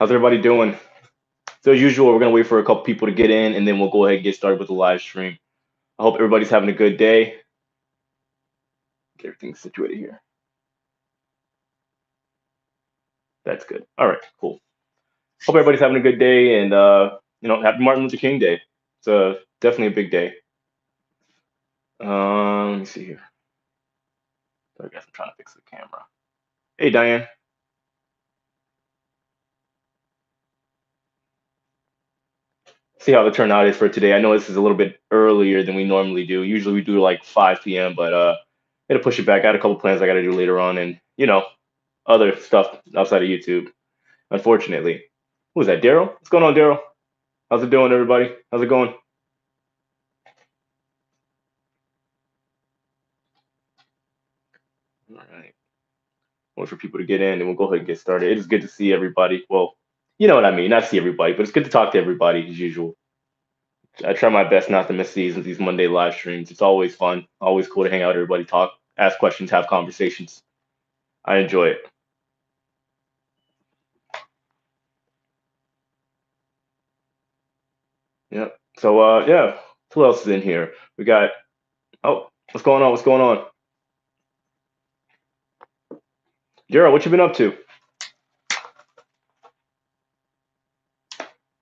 How's everybody doing? So as usual, we're gonna wait for a couple people to get in, and then we'll go ahead and get started with the live stream. I hope everybody's having a good day. Get everything situated here. That's good. All right, cool. Hope everybody's having a good day, and happy Martin Luther King Day. It's definitely a big day. Let me see here. I guess I'm trying to fix the camera. Hey, Diane. See how the turnout is for today. I know this is a little bit earlier than we normally do. Usually we do like 5 p.m., but gotta push it back. I had a couple plans I gotta do later on, and other stuff outside of YouTube. Unfortunately, who was that? Daryl? What's going on, Daryl? How's it doing, everybody? How's it going? All right. Wait for people to get in, and we'll go ahead and get started. It is good to see everybody. Well, you know what I mean. Not see everybody, but it's good to talk to everybody as usual. I try my best not to miss these Monday live streams. It's always fun, always cool to hang out, with everybody, talk, ask questions, have conversations. I enjoy it. Yeah. So yeah, who else is in here? We got. Oh, what's going on? What's going on? Gerald, what you been up to?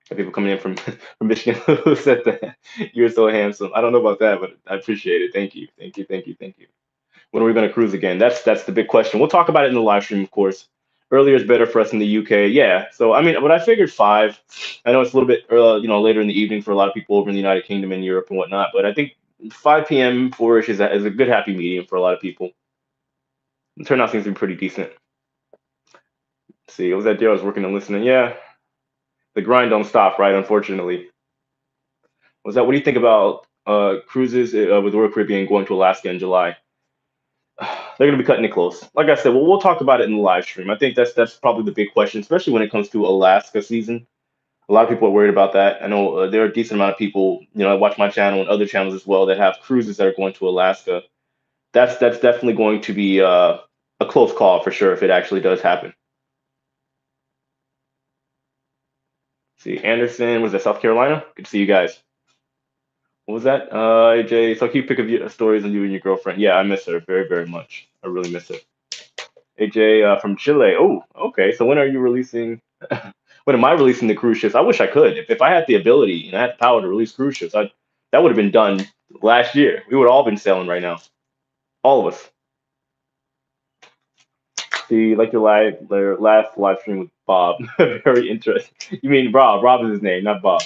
Got people coming in from from Michigan who said that you're so handsome. I don't know about that, but I appreciate it. Thank you, thank you, thank you, thank you. When are we going to cruise again? That's the big question. We'll talk about it in the live stream, of course. Earlier is better for us in the UK. Yeah. So I mean, but I figured five. I know it's a little bit, later in the evening for a lot of people over in the United Kingdom and Europe and whatnot. But I think 5 p.m. 4ish is a good happy medium for a lot of people. The turnout seems to be pretty decent. Let's see, what was that deal? I was working and listening. Yeah, the grind don't stop, right? Unfortunately. Was that? What do you think about cruises with Royal Caribbean going to Alaska in July? They're going to be cutting it close. Like I said, well, we'll talk about it in the live stream. I think that's probably the big question, especially when it comes to Alaska season. A lot of people are worried about that. I know there are a decent amount of people, I watch my channel and other channels as well that have cruises that are going to Alaska. That's definitely going to be a close call for sure if it actually does happen. See, Anderson, was that South Carolina? Good to see you guys. What was that? AJ, so keep pick of stories on you and your girlfriend. Yeah, I miss her very, very much. I really miss her. AJ from Chile. Oh, okay. So when are you releasing? When am I releasing the cruise ships? I wish I could. If I had the ability and I had the power to release cruise ships, that would have been done last year. We would have all been sailing right now. All of us. See, like your last live stream with Bob. Very interesting. You mean Rob? Rob is his name, not Bob.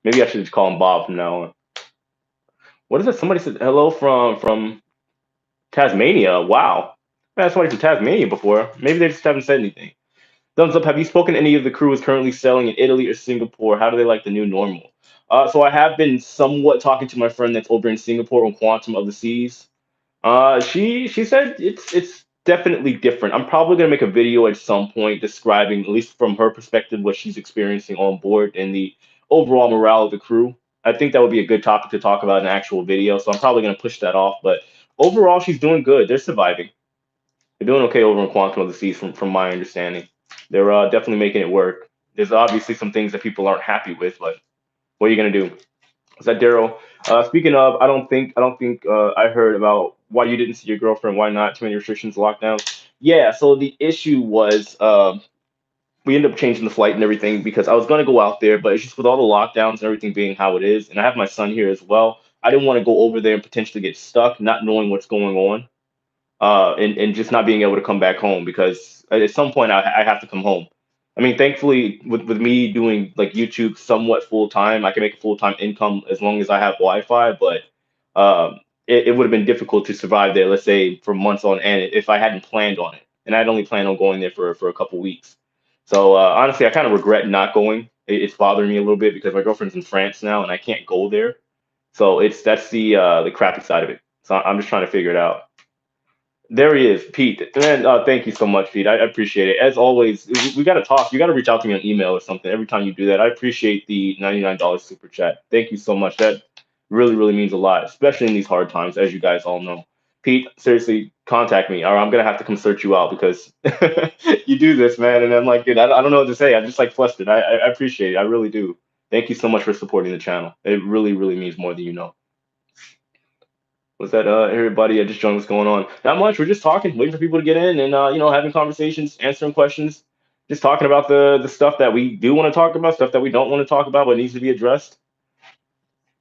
Maybe I should just call him Bob from now on. What is it? Somebody said hello from Tasmania. Wow. I had somebody from Tasmania before. Maybe they just haven't said anything. Thumbs up. Have you spoken to any of the crews currently sailing in Italy or Singapore? How do they like the new normal? So I have been somewhat talking to my friend that's over in Singapore on Quantum of the Seas. She said it's definitely different. I'm probably gonna make a video at some point describing, at least from her perspective, what she's experiencing on board and the overall morale of the crew. I think that would be a good topic to talk about in an actual video. So I'm probably gonna push that off. But overall, she's doing good. They're surviving. They're doing okay over in Quantum of the Seas, from my understanding. They're definitely making it work. There's obviously some things that people aren't happy with, but what are you gonna do? Is that Daryl? Speaking of, I don't think I heard about why you didn't see your girlfriend. Why not? Too many restrictions, lockdowns. Yeah. So the issue was we ended up changing the flight and everything because I was gonna go out there, but it's just with all the lockdowns and everything being how it is, and I have my son here as well. I didn't want to go over there and potentially get stuck, not knowing what's going on, and just not being able to come back home because at some point I have to come home. I mean, thankfully, with me doing like YouTube somewhat full time, I can make a full time income as long as I have Wi-Fi. But it would have been difficult to survive there, let's say for months on end, if I hadn't planned on it, and I'd only planned on going there for a couple weeks. So honestly, I kind of regret not going. It's bothering me a little bit because my girlfriend's in France now, and I can't go there. So that's the crappy side of it. So I'm just trying to figure it out. There he is, Pete. Man, thank you so much, Pete. I appreciate it. As always, we got to talk. You got to reach out to me on email or something every time you do that. I appreciate the $99 super chat. Thank you so much. That really, really means a lot, especially in these hard times, as you guys all know. Pete, seriously, contact me, or I'm gonna have to come search you out because you do this, man. And I'm like, dude, I don't know what to say. I'm just like flustered. I appreciate it. I really do. Thank you so much for supporting the channel. It really, really means more than you know. Was that everybody? I just joined. What's going on? Not much. We're just talking, waiting for people to get in, and having conversations, answering questions, just talking about the stuff that we do want to talk about, stuff that we don't want to talk about, but needs to be addressed.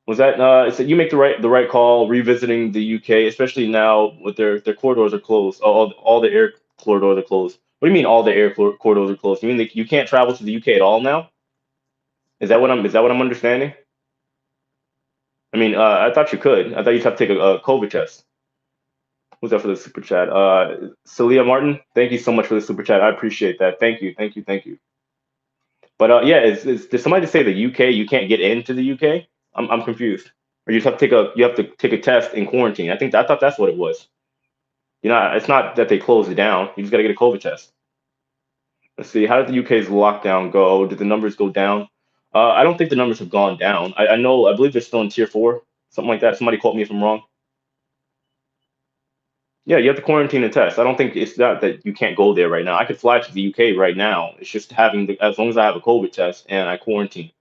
Was that it's you make the right call revisiting the UK, especially now with their corridors are closed. All the air corridors are closed. What do you mean all the corridors are closed? You mean you can't travel to the UK at all now? Is that what I'm understanding? I mean, I thought you could. I thought you'd have to take a COVID test. Who's that for the super chat? Celia Martin, thank you so much for the super chat. I appreciate that. Thank you, thank you, thank you. But yeah, did somebody say the UK you can't get into the UK? I'm confused. Or you have to take a test in quarantine. I thought that's what it was. It's not that they closed it down. You just got to get a COVID test. Let's see. How did the UK's lockdown go? Did the numbers go down? I don't think the numbers have gone down. I believe they're still in tier four, something like that. Somebody quote me if I'm wrong. Yeah, you have to quarantine and test. I don't think it's that you can't go there right now. I could fly to the UK right now. It's just as long as I have a COVID test and I quarantine.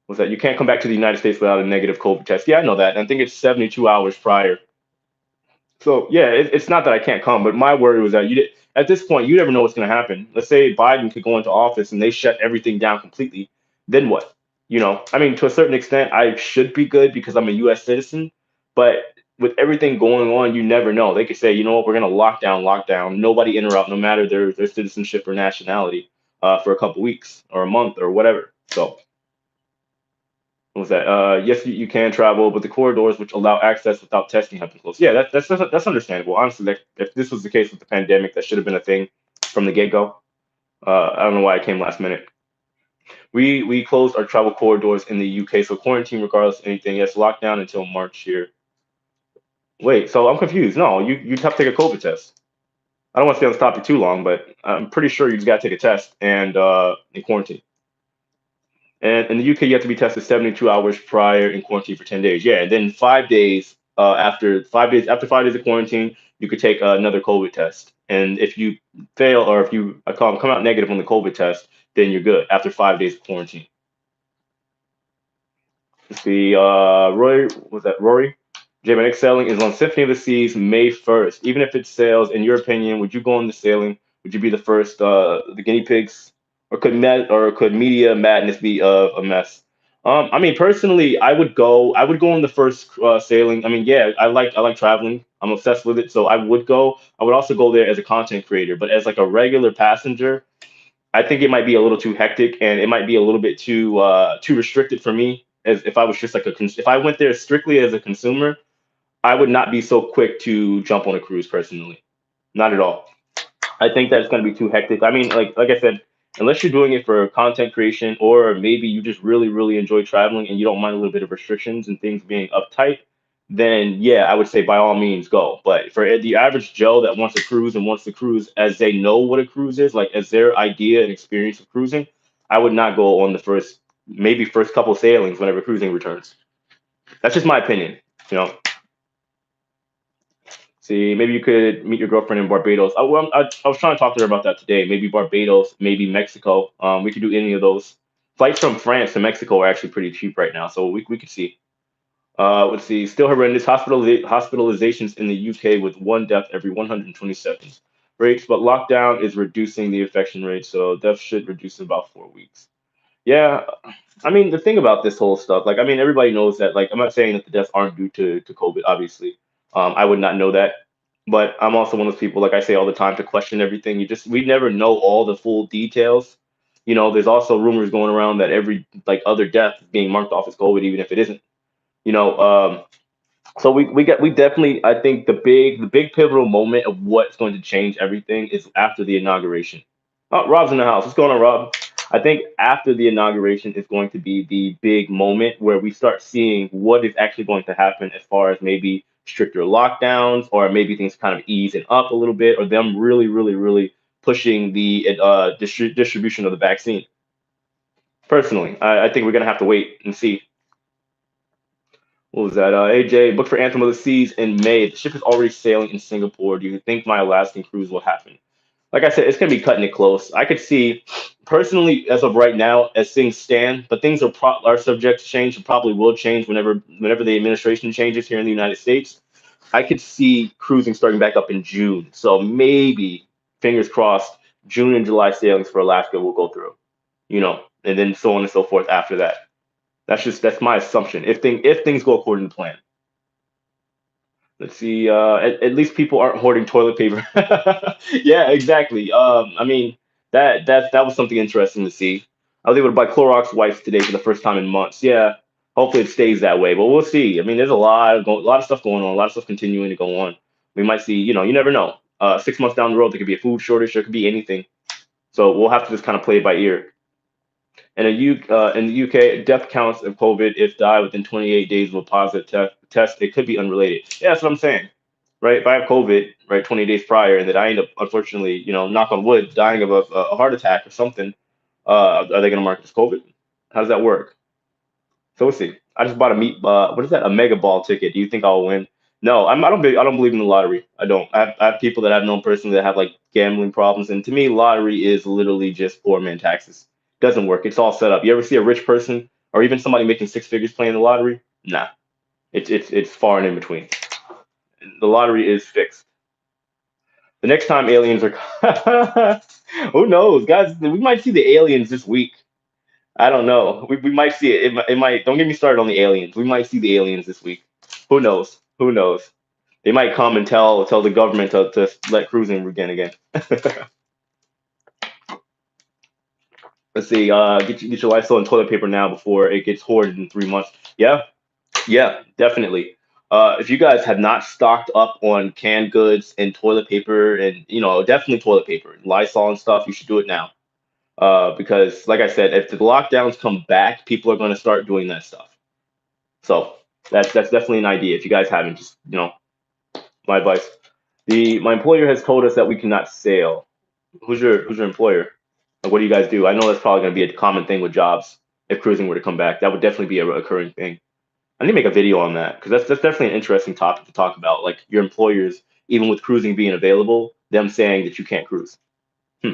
Was that you can't come back to the United States without a negative COVID test? Yeah, I know that. And I think it's 72 hours prior. So yeah, it's not that I can't come, but my worry was that at this point you never know what's going to happen. Let's say Biden could go into office and they shut everything down completely. Then what? I mean, to a certain extent, I should be good because I'm a U.S. citizen. But with everything going on, you never know. They could say, you know what, we're going to lock down, nobody interrupt, no matter their citizenship or nationality, for a couple weeks or a month or whatever. So what was that? Yes, you can travel, but the corridors which allow access without testing have been closed. Yeah, that's understandable. Honestly, if this was the case with the pandemic, that should have been a thing from the get go. I don't know why it came last minute. We closed our travel corridors in the UK, so quarantine regardless of anything. Yes, lockdown until March here. Wait, so I'm confused. No, you have to take a COVID test. I don't want to stay on this topic too long, but I'm pretty sure you just got to take a test and quarantine. And in the UK, you have to be tested 72 hours prior in quarantine for 10 days. Yeah, and then 5 days after 5 days of quarantine, you could take another COVID test. And if you fail or if you come out negative on the COVID test, then you're good after 5 days of quarantine. Let's see, Roy, was that Rory? J-Man Selling is on Symphony of the Seas May 1st. Even if it sails, in your opinion, would you go on the sailing? Would you be the first, the guinea pigs? Or could media madness be a mess? I mean, personally, I would go. I would go on the first sailing. I mean, yeah, I like traveling. I'm obsessed with it, so I would go. I would also go there as a content creator, but as like a regular passenger, I think it might be a little too hectic and it might be a little bit too restricted for me. As if I was just like if I went there strictly as a consumer, I would not be so quick to jump on a cruise personally. Not at all. I think that's going to be too hectic. I mean, like I said, unless you're doing it for content creation or maybe you just really really enjoy traveling and you don't mind a little bit of restrictions and things being uptight, then yeah, I would say by all means go. But for the average Joe that wants to cruise and wants to cruise as they know what a cruise is, like as their idea and experience of cruising, I would not go on the first couple sailings whenever cruising returns. That's just my opinion. You know, See, maybe you could meet your girlfriend in Barbados. I was trying to talk to her about that today. Maybe Barbados, maybe Mexico. We could do any of those. Flights from France to Mexico are actually pretty cheap right now, so we could see. Let's see. Still horrendous hospitalizations in the UK with one death every 120 seconds. Rates, but lockdown is reducing the infection rate, so deaths should reduce in about 4 weeks. Yeah, I mean the thing about this whole stuff, like I mean everybody knows that. Like I'm not saying that the deaths aren't due to COVID. Obviously, I would not know that, but I'm also one of those people, like I say all the time, to question everything. We never know all the full details. There's also rumors going around that every like other death is being marked off as COVID, even if it isn't. You know, so we definitely I think the big pivotal moment of what's going to change everything is after the inauguration. Oh, Rob's in the house. What's going on, Rob? I think after the inauguration is going to be the big moment where we start seeing what is actually going to happen as far as maybe stricter lockdowns or maybe things kind of easing up a little bit or them really, really, really pushing the distribution of the vaccine. Personally, I think we're going to have to wait and see. What was that? AJ, booked for Anthem of the Seas in May. The ship is already sailing in Singapore. Do you think my Alaskan cruise will happen? Like I said, it's gonna be cutting it close. I could see, personally, as of right now, as things stand, but things are subject to change and probably will change whenever the administration changes here in the United States. I could see cruising starting back up in June. So maybe, fingers crossed, June and July sailings for Alaska will go through. And then so on and so forth after that. That's my assumption. If things go according to plan. Let's see. At least people aren't hoarding toilet paper. Yeah, exactly. I mean that was something interesting to see. I was able to buy Clorox wipes today for the first time in months. Yeah, hopefully it stays that way, but we'll see. I mean, there's a lot of stuff going on, a lot of stuff continuing to go on. We might see. You never know. 6 months down the road, there could be a food shortage. There could be anything. So we'll have to just kind of play it by ear. In the UK, death counts of COVID, if die within 28 days of a positive test, it could be unrelated. Yeah, that's what I'm saying, right? If I have COVID, right, 20 days prior, and that I end up, unfortunately, knock on wood, dying of a heart attack or something, are they going to mark it as COVID? How does that work? So we'll see. I just bought a what is that? A mega ball ticket. Do you think I'll win? No, I don't believe in the lottery. I don't. I have people that I've known personally that have like gambling problems, and to me, lottery is literally just poor man taxes. Doesn't work. It's all set up. You ever see a rich person or even somebody making six figures playing the lottery? Nah, it's far and in between. The lottery is fixed. The next time aliens are, who knows, guys? We might see the aliens this week. I don't know. We might see it. It might. Don't get me started on the aliens. We might see the aliens this week. Who knows? Who knows? They might come and tell the government to let cruising begin again. Let's see. Get your Lysol and toilet paper now before it gets hoarded in 3 months. Yeah, yeah, definitely. If you guys have not stocked up on canned goods and toilet paper and definitely toilet paper, Lysol and stuff, you should do it now. Because like I said, if the lockdowns come back, people are going to start doing that stuff. So that's definitely an idea. If you guys haven't, just my advice. My employer has told us that we cannot sail. Who's your employer? Like, what do you guys do? I know that's probably going to be a common thing with jobs if cruising were to come back. That would definitely be a recurring thing. I need to make a video on that because that's definitely an interesting topic to talk about. Like your employers, even with cruising being available, them saying that you can't cruise. Hmm.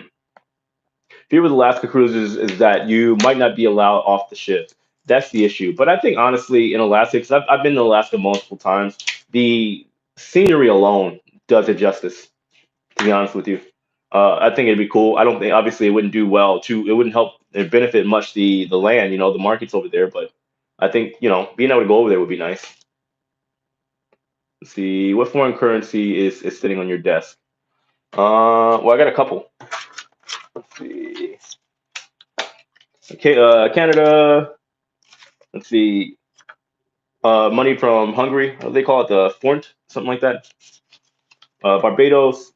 Fear with Alaska cruises is that you might not be allowed off the ship. That's the issue. But I think honestly, in Alaska, because I've been to Alaska multiple times, the scenery alone does it justice. To be honest with you, I think it'd be cool. I don't think obviously it wouldn't do well to it wouldn't help and benefit much the land, the markets over there. But I think being able to go over there would be nice. Let's see what foreign currency is sitting on your desk. Well, I got a couple. Let's see. Okay, Canada. Let's see. Money from Hungary. What do they call it? The Forint, something like that. Barbados.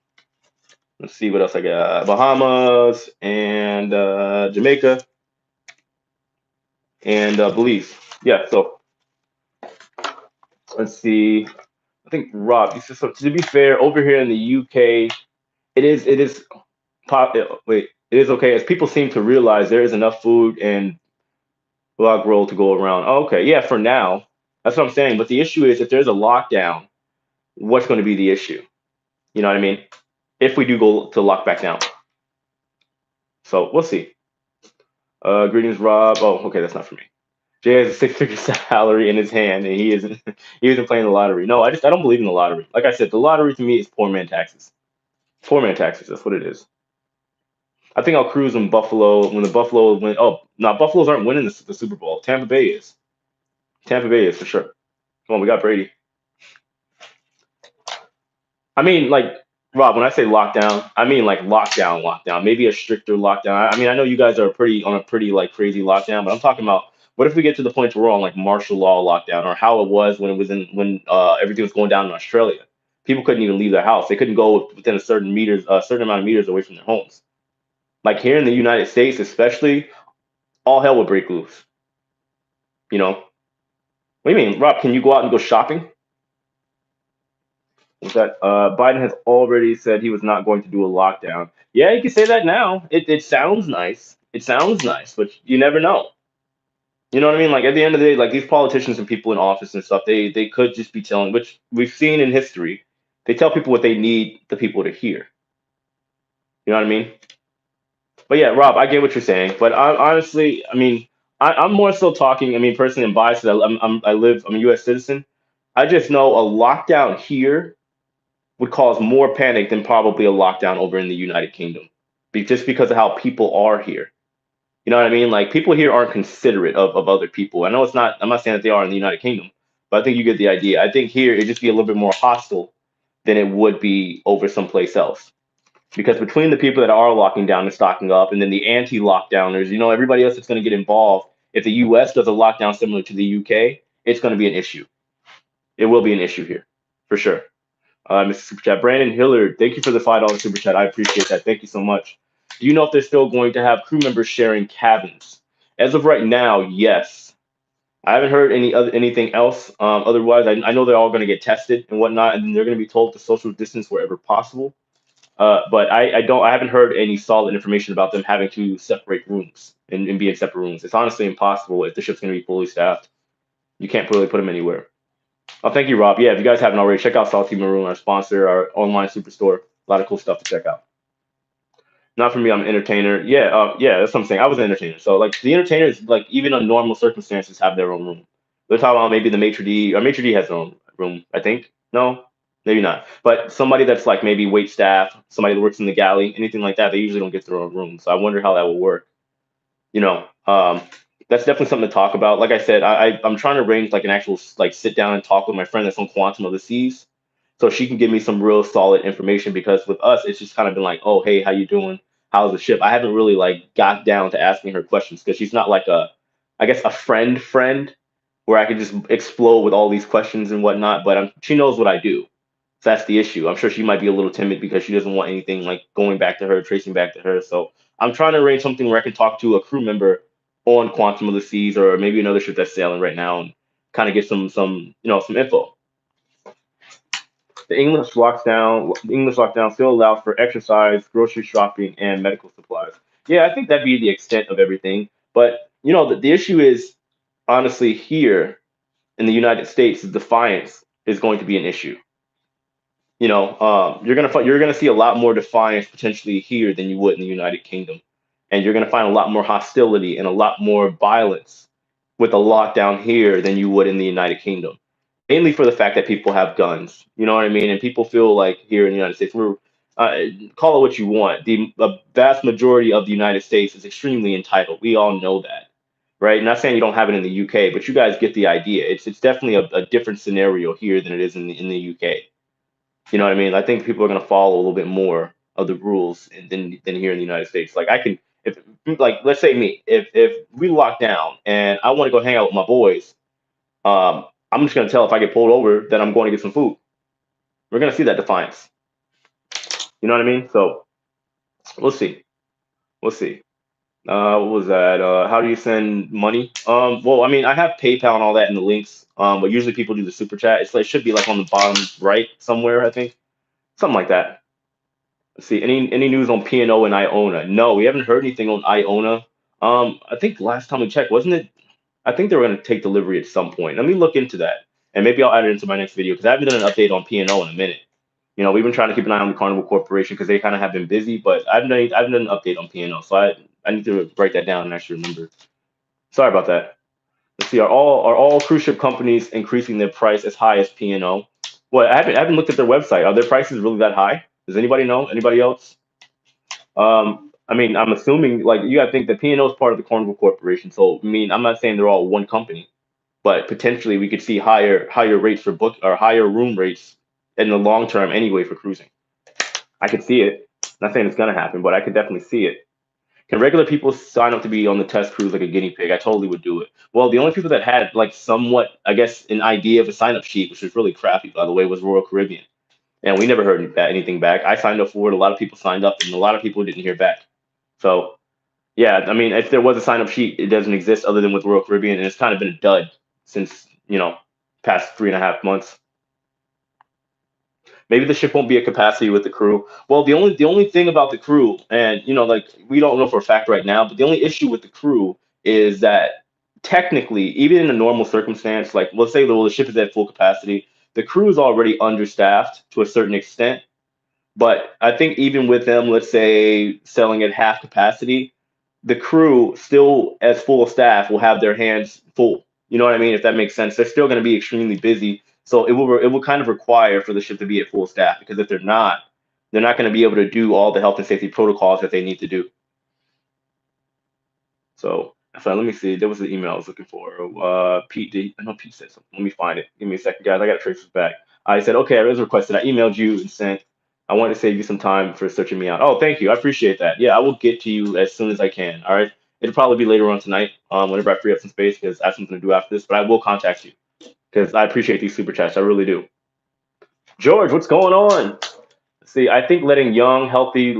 Let's see what else I got. Bahamas and Jamaica and Belize. Yeah. So let's see. I think Rob. So to be fair, over here in the UK, it is wait. It is okay as people seem to realize there is enough food and log roll to go around. Oh, okay, yeah, for now. That's what I'm saying. But the issue is if there's a lockdown, what's going to be the issue? You know what I mean? If we do go to lock back down. So we'll see. Greetings, Rob. Oh, okay, that's not for me. Jay has a six-figure salary in his hand, and he isn't he isn't playing the lottery. No, I don't believe in the lottery. Like I said, the lottery to me is poor man taxes. Poor man taxes. That's what it is. I think I'll cruise in Buffalo when the Buffalo win. Oh, no, Buffaloes aren't winning the Super Bowl. Tampa Bay is. Tampa Bay is for sure. Come on, we got Brady. I mean, like Rob, when I say lockdown, I mean like lockdown, lockdown. Maybe a stricter lockdown. I mean, I know you guys are pretty on a pretty like crazy lockdown, but I'm talking about what if we get to the point where we're on like martial law lockdown, or how it was when it was in when everything was going down in Australia. People couldn't even leave their house. They couldn't go within a certain amount of meters away from their homes. Like here in the United States, especially, all hell would break loose. You know, what do you mean, Rob? Can you go out and go shopping? Was that Biden has already said he was not going to do a lockdown. Yeah, you can say that now. It sounds nice. It sounds nice, but you never know. You know what I mean? Like at the end of the day, like these politicians and people in office and stuff, they could just be telling, which we've seen in history, they tell people what they need the people to hear. You know what I mean? But yeah, Rob, I get what you're saying. But honestly, I mean, I'm more so talking. I mean, personally, I'm biased. I'm a U.S. citizen. I just know a lockdown here would cause more panic than probably a lockdown over in the United Kingdom, just because of how people are here. You know what I mean? Like people here aren't considerate of other people. I know it's not. I'm not saying that they are in the United Kingdom, but I think you get the idea. I think here it'd just be a little bit more hostile than it would be over someplace else. Because between the people that are locking down and stocking up, and then the anti-lockdowners, everybody else that's going to get involved. If the U.S. does a lockdown similar to the UK, it's going to be an issue. It will be an issue here for sure. Mr. Super Chat, Brandon Hillard, thank you for the $5 super chat. I appreciate that. Thank you so much. Do you know if they're still going to have crew members sharing cabins? As of right now, yes. I haven't heard anything else. Otherwise, I know they're all going to get tested and whatnot, and they're going to be told to social distance wherever possible. But I haven't heard any solid information about them having to separate rooms and be in separate rooms. It's honestly impossible if the ship's going to be fully staffed. You can't really put them anywhere. Oh, thank you, Rob. Yeah, if you guys haven't already, check out Salty Maroon, our sponsor, our online superstore. A lot of cool stuff to check out. Not for me, I'm an entertainer. Yeah, that's what I'm saying. I was an entertainer. So like the entertainers, like even on normal circumstances, have their own room. They're talking about maybe the maitre d' or maitre d' has their own room. I think no, maybe not. But somebody that's like maybe wait staff, somebody that works in the galley, anything like that, they usually don't get their own room. So I wonder how that will work. You know, that's definitely something to talk about. Like I said, I'm trying to arrange like an actual like sit down and talk with my friend that's on Quantum of the Seas, so she can give me some real solid information. Because with us, it's just kind of been like, oh hey, how you doing? How's the ship? I haven't really like got down to asking her questions because she's not like I guess a friend where I could just explode with all these questions and whatnot. But she knows what I do. So that's the issue. I'm sure she might be a little timid because she doesn't want anything like going back to her, tracing back to her. So I'm trying to arrange something where I can talk to a crew member on Quantum of the Seas or maybe another ship that's sailing right now and kind of get some info. The English lockdown still allows for exercise, grocery shopping, and medical supplies. Yeah, I think that'd be the extent of everything. But the issue is honestly here in the United States, defiance is going to be an issue. You're gonna see a lot more defiance potentially here than you would in the United Kingdom, and you're gonna find a lot more hostility and a lot more violence with a lockdown here than you would in the United Kingdom. Mainly for the fact that people have guns, you know what I mean, and people feel like here in the United States, uh, call it what you want. The vast majority of the United States is extremely entitled. We all know that, right? Not saying you don't have it in the UK, but you guys get the idea. It's definitely a different scenario here than it is in the UK. You know what I mean? I think people are going to follow a little bit more of the rules than here in the United States. Like I can, if like let's say me, if we lock down and I want to go hang out with my boys, I'm just going to tell if I get pulled over that I'm going to get some food. We're going to see that defiance. You know what I mean? So we'll see. We'll see. What was that? How do you send money? Well, I mean, I have PayPal and all that in the links. But usually people do the super chat. It should be like on the bottom right somewhere, I think, something like that. Let's see, any news on P&O and Iona? No, we haven't heard anything on Iona. I think last time we checked, wasn't it? I think they were going to take delivery at some point. Let me look into that, and maybe I'll add it into my next video because I haven't done an update on P&O in a minute. We've been trying to keep an eye on the Carnival Corporation because they kind of have been busy, but I haven't done an update on P&O, so I need to write that down and actually remember. Sorry about that. Let's see, are all cruise ship companies increasing their price as high as P&O? Well, I haven't looked at their website. Are their prices really that high? Does anybody know? Anybody else? I mean, I'm assuming like you got to think that P&O is part of the Carnival Corporation. So I mean, I'm not saying they're all one company, but potentially we could see higher rates for book or higher room rates in the long term anyway for cruising. I could see it. Not saying it's gonna happen, but I could definitely see it. Can regular people sign up to be on the test cruise like a guinea pig? I totally would do it. Well, the only people that had like somewhat, I guess, an idea of a sign up sheet, which was really crappy by the way, was Royal Caribbean, and we never heard anything back. I signed up for it. A lot of people signed up, and a lot of people didn't hear back. So yeah, I mean, if there was a sign up sheet, it doesn't exist other than with Royal Caribbean, and it's kind of been a dud since past 3.5 months. Maybe the ship won't be at capacity with the crew. Well, the only thing about the crew, and like we don't know for a fact right now, but the only issue with the crew is that technically, even in a normal circumstance, like let's say the ship is at full capacity, the crew is already understaffed to a certain extent. But I think even with them, let's say selling at half capacity, the crew still, as full staff, will have their hands full. You know what I mean? If that makes sense, they're still going to be extremely busy. So it will kind of require for the ship to be at full staff because if they're not going to be able to do all the health and safety protocols that they need to do. So, so let me see. There was the email I was looking for. Pete, I know Pete said something. Let me find it. Give me a second, guys. I got to trace this back. I said, okay, I was requested. I emailed you and sent. I wanted to save you some time for searching me out. Oh, thank you. I appreciate that. Yeah, I will get to you as soon as I can. All right. It'll probably be later on tonight, whenever I free up some space because I have something to do after this. But I will contact you because I appreciate these super chats. I really do. George, what's going on? See, I think letting young, healthy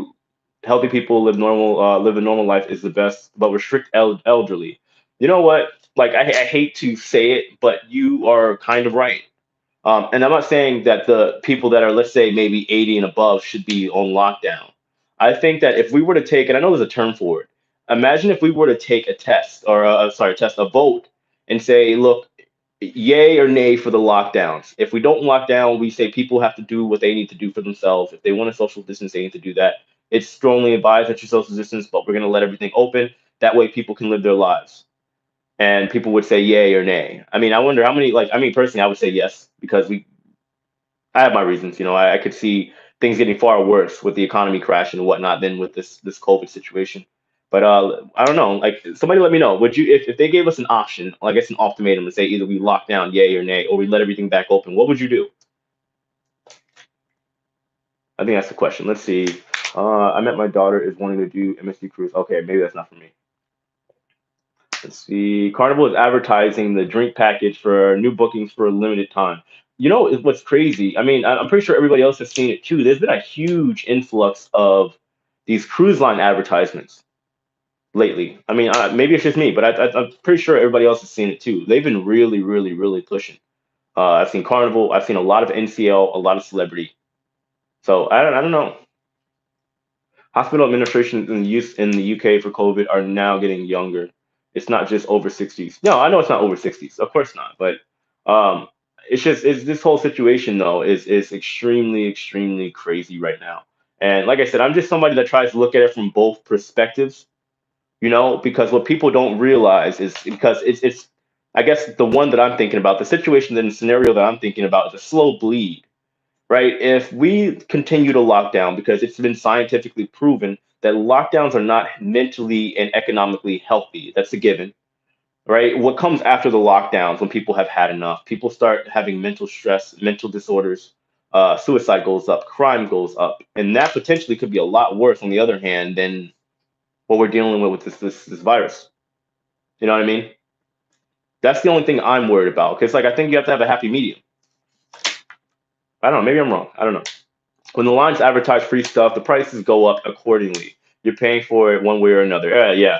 people live a normal life is the best, but restrict elderly. You know what? Like I hate to say it, but you are kind of right. And I'm not saying that the people that are, let's say, maybe 80 and above should be on lockdown. I think that if we were to take, and I know there's a term for it, imagine if we were to take a test or, a vote and say, look, yay or nay for the lockdowns. If we don't lock down, we say people have to do what they need to do for themselves. If they want to social distance, they need to do that. It's strongly advised that you social distance, but we're going to let everything open. That way people can live their lives and people would say yay or nay. I mean, I wonder how many, like, I mean, personally, I would say yes because I have my reasons. You know, I could see things getting far worse with the economy crashing and whatnot than with this COVID situation. But I don't know. Like, somebody let me know. Would you, if they gave us an option, I guess an ultimatum, to say either we lock down, yay or nay, or we let everything back open? What would you do? I think that's the question. Let's see. I met my daughter is wanting to do MSC cruise. Okay, maybe that's not for me. Let's see. Carnival is advertising the drink package for new bookings for a limited time. You know what's crazy? I mean, I'm pretty sure everybody else has seen it too. There's been a huge influx of these cruise line advertisements lately. I mean, maybe it's just me, but I'm pretty sure everybody else has seen it too. They've been really, really, really pushing. I've seen Carnival. I've seen a lot of NCL, a lot of celebrity. So I don't know. Hospital administrations in the UK for COVID are now getting younger. It's not just over 60s. No, I know it's not over 60s. Of course not. But um, it's this whole situation though is extremely extremely crazy right now. And like I said, I'm just somebody that tries to look at it from both perspectives. You know, because what people don't realize is because it's I guess the one that I'm thinking about, the situation and the scenario that I'm thinking about is a slow bleed, right? If we continue to lock down, because it's been scientifically proven that lockdowns are not mentally and economically healthy, that's a given, right? What comes after the lockdowns when people have had enough? People start having mental stress, mental disorders, suicide goes up, crime goes up, and that potentially could be a lot worse, on the other hand, than what we're dealing with this virus. You know what I mean? That's the only thing I'm worried about. Because like I think you have to have a happy medium. I don't know. Maybe I'm wrong. I don't know. When the lines advertise free stuff, the prices go up accordingly. You're paying for it one way or another. Yeah,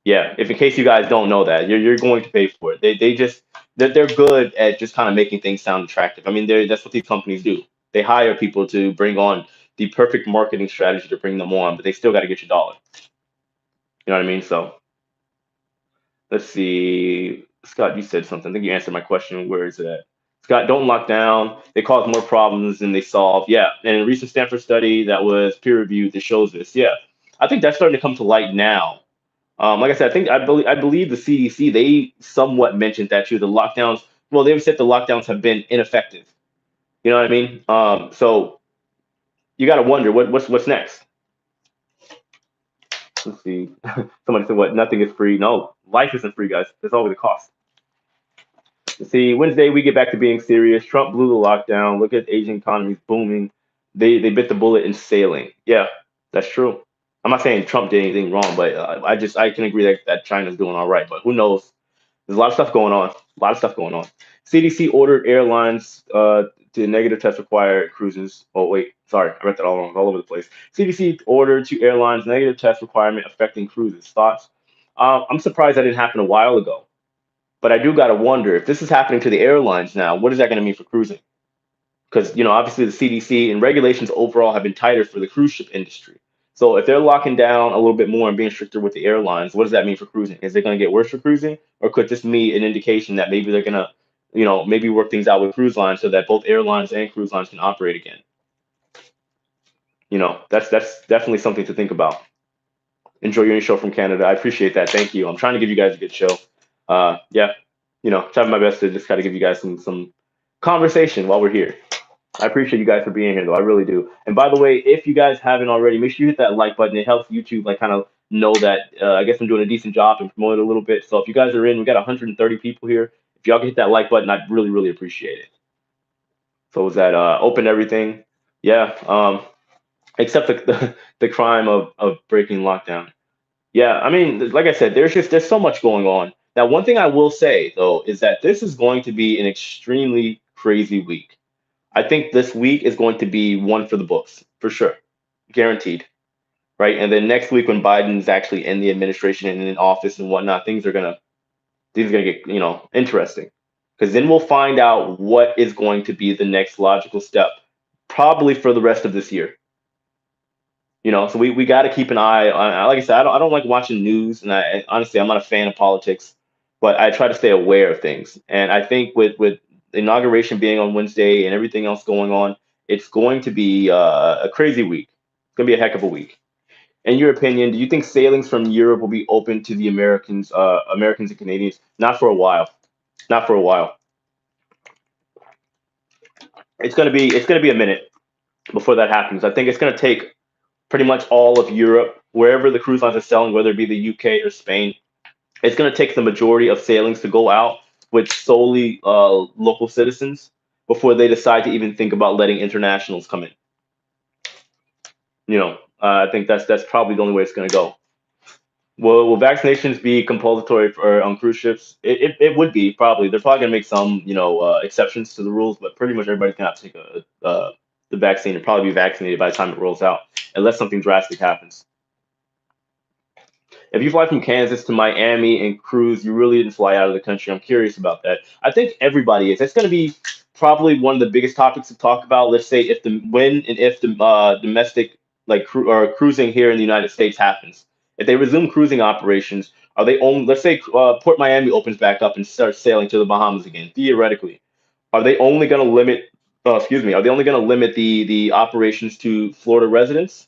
yeah. If in case you guys don't know that, you're going to pay for it. They just they're good at just kind of making things sound attractive. I mean, that's what these companies do. They hire people to bring on the perfect marketing strategy to bring them on, but they still got to get your dollar. You know what I mean? So let's see. Scott, you said something. I think you answered my question. Where is it at? Scott, don't lock down. They cause more problems than they solve. Yeah. And in a recent Stanford study that was peer reviewed that shows this. Yeah. I think that's starting to come to light now. Like I said, I believe the CDC, they somewhat mentioned that too. The lockdowns, well, they've said the lockdowns have been ineffective. You know what I mean? So you got to wonder what's next. Let's see. Somebody said, "What? Nothing is free." No, life isn't free, guys. There's always a cost. See, Wednesday we get back to being serious. Trump blew the lockdown. Look at Asian economies booming. They bit the bullet in sailing. Yeah, that's true. I'm not saying Trump did anything wrong, but I can agree that China's doing all right. But who knows? There's a lot of stuff going on. A lot of stuff going on. CDC ordered airlines to negative test required cruises. Oh wait, sorry, I read that all wrong, all over the place. CDC ordered to airlines negative test requirement affecting cruises. Thoughts? I'm surprised that didn't happen a while ago. But I do got to wonder if this is happening to the airlines now, what is that going to mean for cruising? Because, obviously the CDC and regulations overall have been tighter for the cruise ship industry. So if they're locking down a little bit more and being stricter with the airlines, what does that mean for cruising? Is it going to get worse for cruising, or could this be an indication that maybe they're going to, maybe work things out with cruise lines so that both airlines and cruise lines can operate again? That's definitely something to think about. Enjoy your new show from Canada. I appreciate that. Thank you. I'm trying to give you guys a good show. Yeah, trying my best to just kind of give you guys some conversation while we're here. I appreciate you guys for being here, though. I really do. And by the way, if you guys haven't already, make sure you hit that like button. It helps YouTube like kind of know that I guess I'm doing a decent job and promote it a little bit. So if you guys are in, we got 130 people here. If y'all can hit that like button, I'd really really appreciate it. So was that open everything? Yeah. Except the crime of breaking lockdown. Yeah, I mean, like I said, there's so much going on. Now, one thing I will say though is that this is going to be an extremely crazy week. I think this week is going to be one for the books for sure, guaranteed. Right, and then next week when Biden's actually in the administration and in office and whatnot, things are gonna get interesting because then we'll find out what is going to be the next logical step, probably for the rest of this year. So we got to keep an eye on. Like I said, I don't like watching news, and honestly, I'm not a fan of politics, but I try to stay aware of things. And I think with the inauguration being on Wednesday and everything else going on, it's going to be a crazy week. It's going to be a heck of a week. In your opinion, do you think sailings from Europe will be open to the Americans and Canadians? Not for a while. Not for a while. It's gonna be a minute before that happens. I think it's gonna take pretty much all of Europe, wherever the cruise lines are selling, whether it be the UK or Spain. It's going to take the majority of sailings to go out with solely local citizens before they decide to even think about letting internationals come in. I think that's probably the only way it's going to go. Will vaccinations be compulsory for on cruise ships? It would be probably. They're probably going to make some exceptions to the rules, but pretty much everybody's going to have to take the vaccine and probably be vaccinated by the time it rolls out, unless something drastic happens. If you fly from Kansas to Miami and cruise, you really didn't fly out of the country. I'm curious about that. I think everybody is. It's going to be probably one of the biggest topics to talk about. Let's say if the when and if the domestic or cruising here in the United States happens. If they resume cruising operations, are they only? Let's say Port Miami opens back up and starts sailing to the Bahamas again. Theoretically, are they only going to limit? Excuse me. Are they only going to limit the operations to Florida residents?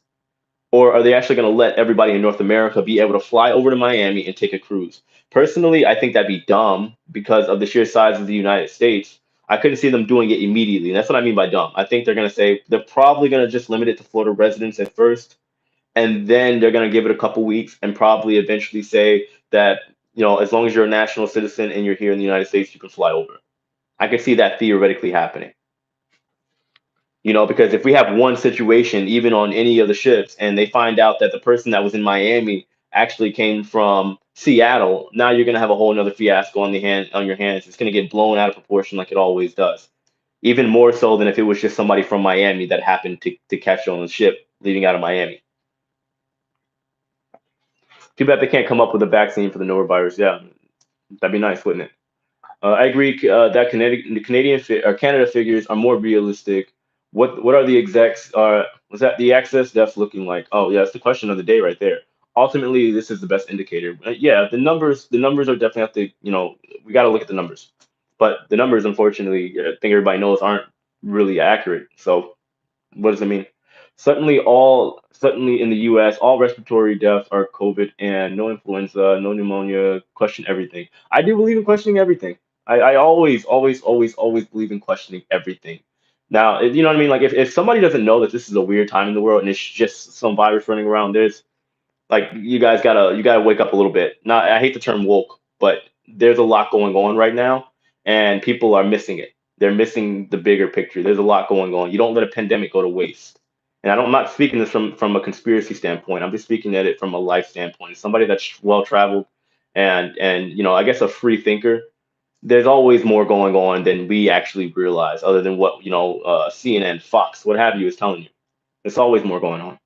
Or are they actually going to let everybody in North America be able to fly over to Miami and take a cruise? Personally, I think that'd be dumb because of the sheer size of the United States. I couldn't see them doing it immediately. And that's what I mean by dumb. I think they're going to say they're probably going to just limit it to Florida residents at first. And then they're going to give it a couple weeks and probably eventually say that, as long as you're a national citizen and you're here in the United States, you can fly over. I could see that theoretically happening. Because if we have one situation, even on any of the ships, and they find out that the person that was in Miami actually came from Seattle, now you're gonna have a whole another fiasco on your hands. It's gonna get blown out of proportion like it always does. Even more so than if it was just somebody from Miami that happened to catch on the ship leaving out of Miami. Too bad they can't come up with a vaccine for the norovirus. Yeah, that'd be nice, wouldn't it? I agree that Canada figures are more realistic. What are the execs? Was that the access deaths looking like? Oh yeah, that's the question of the day right there. Ultimately, this is the best indicator. Yeah, the numbers are definitely have to. We got to look at the numbers, but the numbers, unfortunately, I think everybody knows aren't really accurate. So what does it mean? Suddenly in the U.S., all respiratory deaths are COVID and no influenza, no pneumonia. Question everything. I do believe in questioning everything. I always, always, always, always believe in questioning everything. Now, you know what I mean? Like if somebody doesn't know that this is a weird time in the world and it's just some virus running around, there's like you gotta wake up a little bit. Not I hate the term woke, but there's a lot going on right now, and people are missing it. They're missing the bigger picture. There's a lot going on. You don't let a pandemic go to waste. And I'm not speaking this from a conspiracy standpoint. I'm just speaking at it from a life standpoint. As somebody that's well traveled and I guess a free thinker. There's always more going on than we actually realize, other than what CNN, Fox, what have you, is telling you. There's always more going on.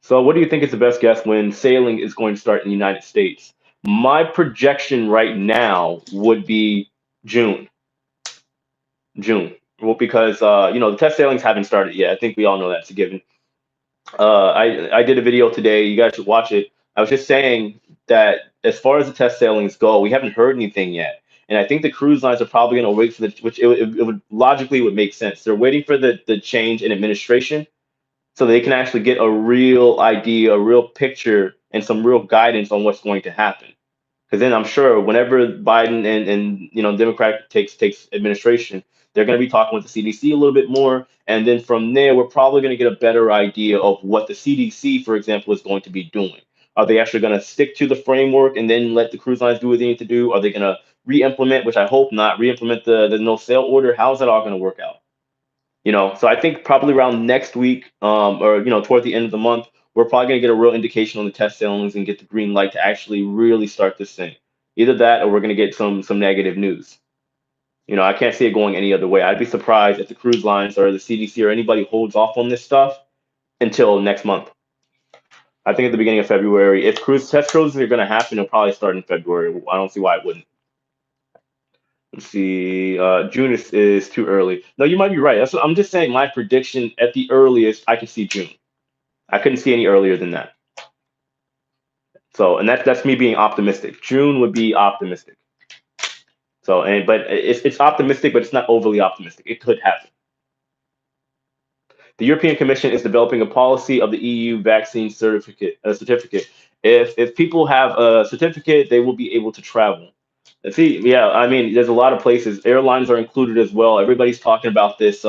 So, what do you think is the best guess when sailing is going to start in the United States? My projection right now would be June. June. Well, because the test sailings haven't started yet. I think we all know that's a given. I did a video today. You guys should watch it. I was just saying that as far as the test sailings go, we haven't heard anything yet, and I think the cruise lines are probably going to wait for which it would logically would make sense. They're waiting for the change in administration so they can actually get a real idea, a real picture, and some real guidance on what's going to happen. Because then I'm sure whenever Biden and Democrat takes administration, they're going to be talking with the CDC a little bit more, and then from there we're probably going to get a better idea of what the CDC, for example, is going to be doing. Are they actually going to stick to the framework and then let the cruise lines do what they need to do? Are they going to re-implement, which I hope not, re-implement the no sail order? How's that all going to work out? So I think probably around next week, or toward the end of the month, we're probably gonna get a real indication on the test sailings and get the green light to actually really start this thing. Either that, or we're gonna get some negative news. I can't see it going any other way. I'd be surprised if the cruise lines or the CDC or anybody holds off on this stuff until next month. I think at the beginning of February, if cruise test cruises are gonna happen, it'll probably start in February. I don't see why it wouldn't. Let's see. June is too early. No, you might be right. I'm just saying my prediction at the earliest, I can see June. I couldn't see any earlier than that. So, and that's me being optimistic. June would be optimistic. So, but it's optimistic, but it's not overly optimistic. It could happen. The European Commission is developing a policy of the EU vaccine certificate. If people have a certificate, they will be able to travel. And see, yeah, I mean, there's a lot of places. Airlines are included as well. Everybody's talking about this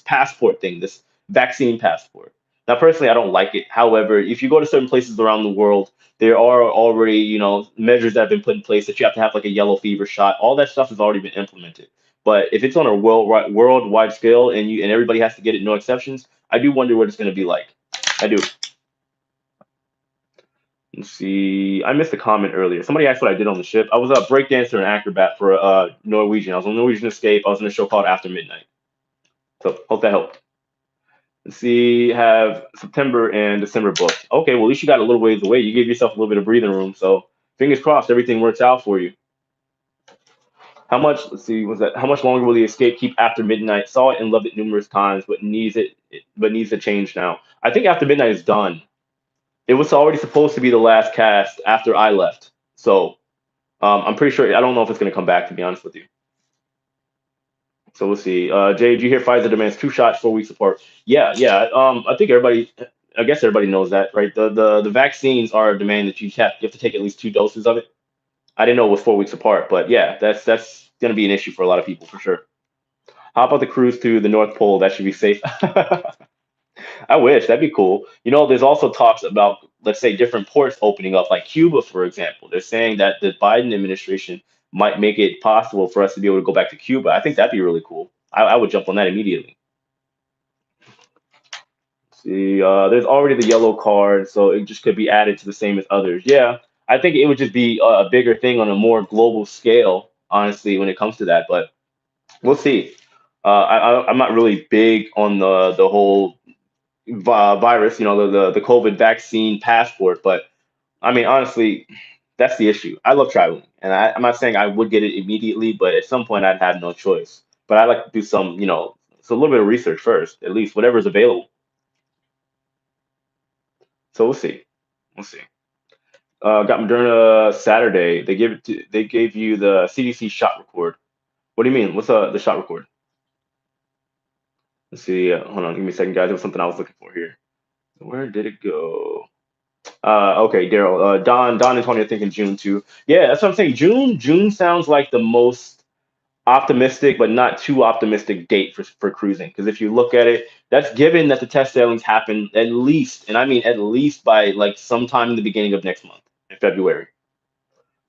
passport thing, this vaccine passport. Now, personally, I don't like it. However, if you go to certain places around the world, there are already, measures that have been put in place that you have to have like a yellow fever shot. All that stuff has already been implemented. But if it's on a worldwide scale and everybody has to get it, no exceptions, I do wonder what it's going to be like. I do. Let's see. I missed a comment earlier. Somebody asked what I did on the ship. I was a breakdancer and acrobat for Norwegian. I was on Norwegian Escape. I was in a show called After Midnight. So hope that helped. Let's see. Have September and December booked. Okay, well at least you got a little ways away. You gave yourself a little bit of breathing room. So fingers crossed, everything works out for you. How much? Let's see. Was that how much longer will the Escape keep After Midnight? Saw it and loved it numerous times, but needs to change now. I think After Midnight is done. It was already supposed to be the last cast after I left. So I'm pretty sure. I don't know if it's going to come back. To be honest with you. So we'll see. Jay, did you hear Pfizer demands 2 shots 4 weeks apart? Yeah, yeah. I think everybody. I guess everybody knows that, right? The vaccines are a demand that you have to take at least 2 doses of it. I didn't know it was 4 weeks apart, but yeah, that's going to be an issue for a lot of people for sure. How about the cruise to the North Pole? That should be safe. I wish that'd be cool. There's also talks about, let's say, different ports opening up, like Cuba, for example. They're saying that the Biden administration might make it possible for us to be able to go back to Cuba. I think that'd be really cool. I would jump on that immediately. See, there's already the yellow card, so it just could be added to the same as others. Yeah, I think it would just be a bigger thing on a more global scale, honestly, when it comes to that. But we'll see. I'm not really big on the whole virus, the COVID vaccine passport. But I mean, honestly, that's the issue. I love traveling, and I'm not saying I would get it immediately, but at some point I'd have no choice. But I like to do so a little bit of research first, at least whatever's available. So we'll see. We'll see. Got Moderna Saturday. They gave you the CDC shot record. What do you mean? What's the shot record? Let's see. Hold on, give me a second, guys. There was something I was looking for here. Where did it go? Okay, Daryl. Don and Tony are thinking June too. Yeah, that's what I'm saying. June sounds like the most optimistic, but not too optimistic date for cruising. Because if you look at it, that's given that the test sailings happen at least, and I mean at least by like sometime in the beginning of next month in February.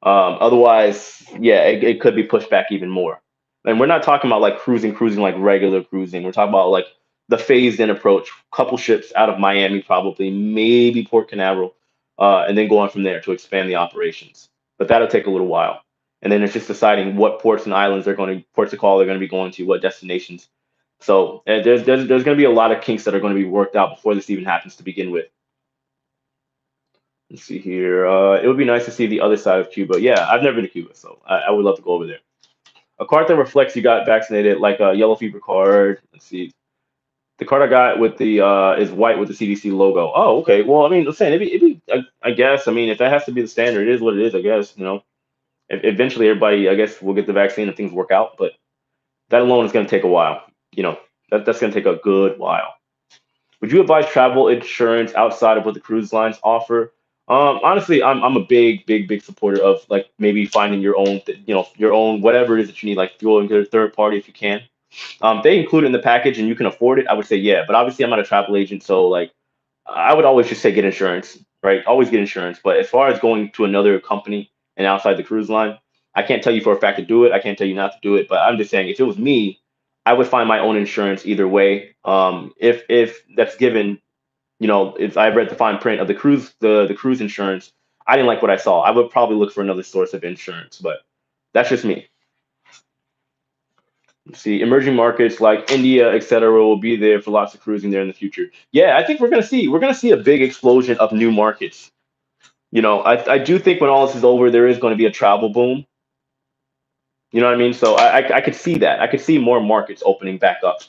Otherwise, yeah, it could be pushed back even more. And we're not talking about like cruising like regular cruising. We're talking about like the phased in approach, couple ships out of Miami, probably, maybe Port Canaveral, and then going from there to expand the operations. But that'll take a little while. And then it's just deciding what ports and islands ports of call they're going to be going to, what destinations. So there's going to be a lot of kinks that are going to be worked out before this even happens to begin with. Let's see here. It would be nice to see the other side of Cuba. Yeah, I've never been to Cuba, so I would love to go over there. A card that reflects you got vaccinated, like a yellow fever card. Let's see. The card I got with the is white with the CDC logo. Oh, okay. Well, I mean, I'm saying I guess. I mean, if that has to be the standard, it is what it is. I guess. Eventually everybody, I guess, will get the vaccine and things work out. But that alone is going to take a while. You know, that's going to take a good while. Would you advise travel insurance outside of what the cruise lines offer? Honestly, I'm a big supporter of like maybe finding your own, your own whatever it is that you need, like fuel and get a third party if you can. They include it in the package and you can afford it. I would say yeah, but obviously I'm not a travel agent, so like I would always just say get insurance, right? Always get insurance. But as far as going to another company and outside the cruise line, I can't tell you for a fact to do it. I can't tell you not to do it. But I'm just saying, if it was me, I would find my own insurance either way. If that's given, if I read the fine print of the cruise insurance, I didn't like what I saw. I would probably look for another source of insurance. But that's just me. See, emerging markets like India, etc., will be there for lots of cruising there in the future. Yeah, I think we're gonna see a big explosion of new markets. I do think when all this is over, there is going to be a travel boom. You know what I mean? So I could see that. I could see more markets opening back up.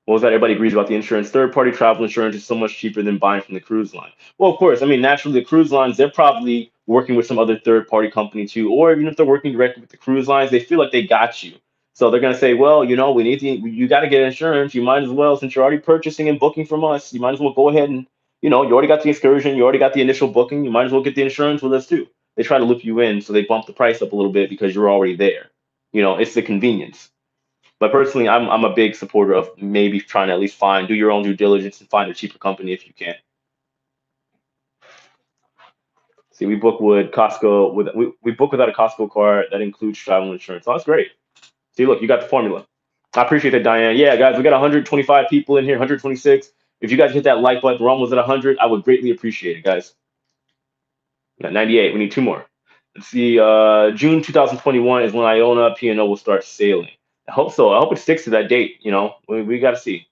What was that? Everybody agrees about the insurance. Third party travel insurance is so much cheaper than buying from the cruise line. Well, of course. I mean, naturally, the cruise lines, they're probably working with some other third party company too. Or even if they're working directly with the cruise lines, they feel like they got you. So they're going to say, well, we need you got to get insurance. You might as well, since you're already purchasing and booking from us, you might as well go ahead and, you already got the excursion, you already got the initial booking. You might as well get the insurance with us too. They try to loop you in. So they bump the price up a little bit because you're already there. It's the convenience. But personally, I'm a big supporter of maybe trying to at least do your own due diligence and find a cheaper company if you can. See, we book with Costco we book without a Costco card that includes travel insurance. Oh, that's great. See, look, you got the formula. I appreciate that, Diane. Yeah, guys, we got 125 people in here, 126. If you guys hit that like button, we're almost at 100. I would greatly appreciate it, guys. We got 98. We need two more. Let's see. June 2021 is when Iona P&O will start sailing. I hope so. I hope it sticks to that date. We got to see.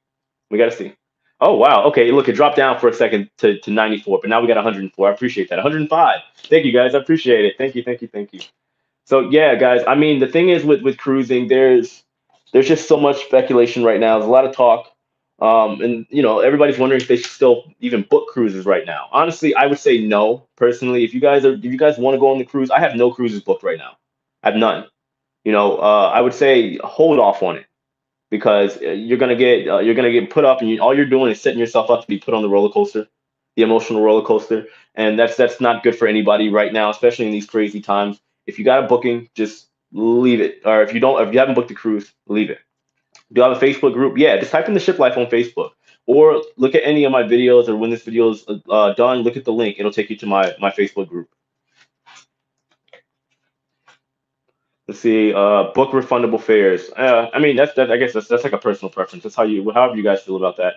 We got to see. Oh wow. Okay. Look, it dropped down for a second to 94, but now we got 104. I appreciate that. 105. Thank you guys. I appreciate it. Thank you. Thank you. Thank you. So yeah, guys. I mean, the thing is with cruising, there's just so much speculation right now. There's a lot of talk. And everybody's wondering if they should still even book cruises right now. Honestly, I would say no. Personally, if you guys want to go on the cruise, I have no cruises booked right now. I have none. I would say hold off on it because you're gonna get put up, and all you're doing is setting yourself up to be put on the roller coaster, the emotional roller coaster, and that's not good for anybody right now, especially in these crazy times. If you got a booking, just leave it, or if you haven't booked the cruise, leave it. Do you have a Facebook group? Yeah, just type in the Shiplife on Facebook, or look at any of my videos, or when this video is done, look at the link. It'll take you to my Facebook group. Let's see, book refundable fares. I mean, I guess that's like a personal preference. That's however you guys feel about that.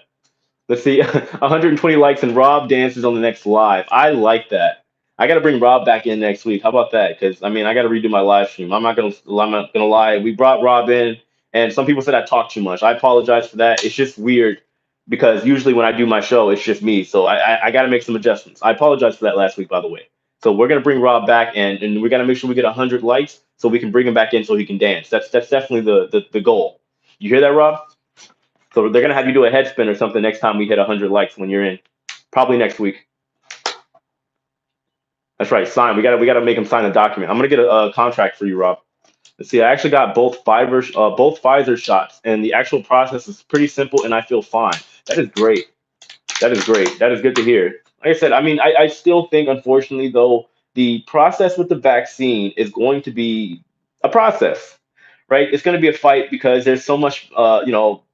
Let's see, 120 likes and Rob dances on the next live. I like that. I got to bring Rob back in next week. How about that? Because I mean, I got to redo my live stream. I'm not gonna lie. We brought Rob in, and some people said I talk too much. I apologize for that. It's just weird because usually when I do my show, it's just me. So I got to make some adjustments. I apologize for that last week, by the way. So we're gonna bring Rob back, and we got to make sure we get 100 likes so we can bring him back in so he can dance. That's definitely the goal. You hear that, Rob? So they're gonna have you do a head spin or something next time we hit 100 likes when you're in. Probably next week. That's right. Sign. We gotta make him sign a document. I'm gonna get a contract for you, Rob. Let's see. I actually got both Pfizer shots, and the actual process is pretty simple, and I feel fine. That is great. That is great. That is good to hear. Like I said, I mean, I still think, unfortunately, though, the process with the vaccine is going to be a process, right? It's going to be a fight because there's so much,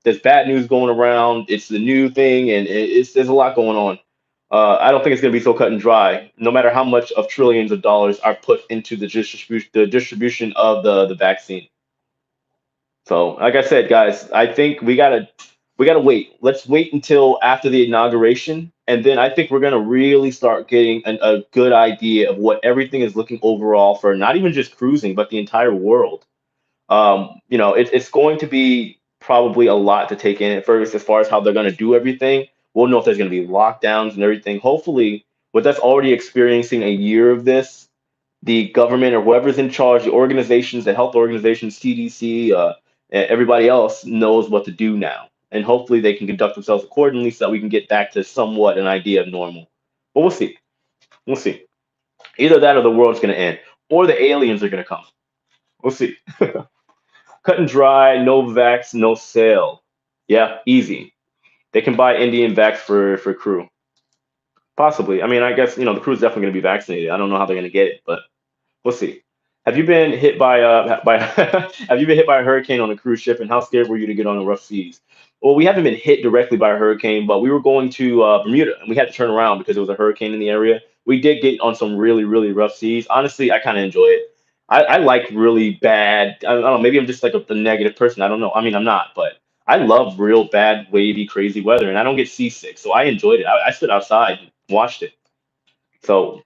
there's bad news going around. It's the new thing, and there's a lot going on. I don't think it's going to be so cut and dry, no matter how much of trillions of dollars are put into the distribution of the vaccine. So, like I said, guys, I think we gotta wait. Let's wait until after the inauguration, and then I think we're gonna really start getting a good idea of what everything is looking overall for not even just cruising, but the entire world. It's going to be probably a lot to take in at first as far as how they're gonna do everything. We'll know if there's gonna be lockdowns and everything. Hopefully, with us already experiencing a year of this, the government or whoever's in charge, the organizations, the health organizations, CDC, everybody else knows what to do now. and hopefully they can conduct themselves accordingly so that we can get back to somewhat an idea of normal. But we'll see. We'll see. Either that or the world's going to end, or the aliens are going to come. We'll see. Cut and dry, no vax, no sale. Yeah, easy. They can buy Indian vax for crew. Possibly. I mean, I guess the crew's definitely going to be vaccinated. I don't know how they're going to get it, but we'll see. Have you been hit by have you been hit by a hurricane on a cruise ship, and how scared were you to get on the rough seas? Well, we haven't been hit directly by a hurricane, but we were going to Bermuda, and we had to turn around because there was a hurricane in the area. We did get on some really, really rough seas. Honestly, I kind of enjoy it. I like really bad. I don't know. Maybe I'm just like the negative person. I don't know. I mean, I'm not, but I love real bad, wavy, crazy weather, and I don't get seasick, so I enjoyed it. I stood outside and watched it. So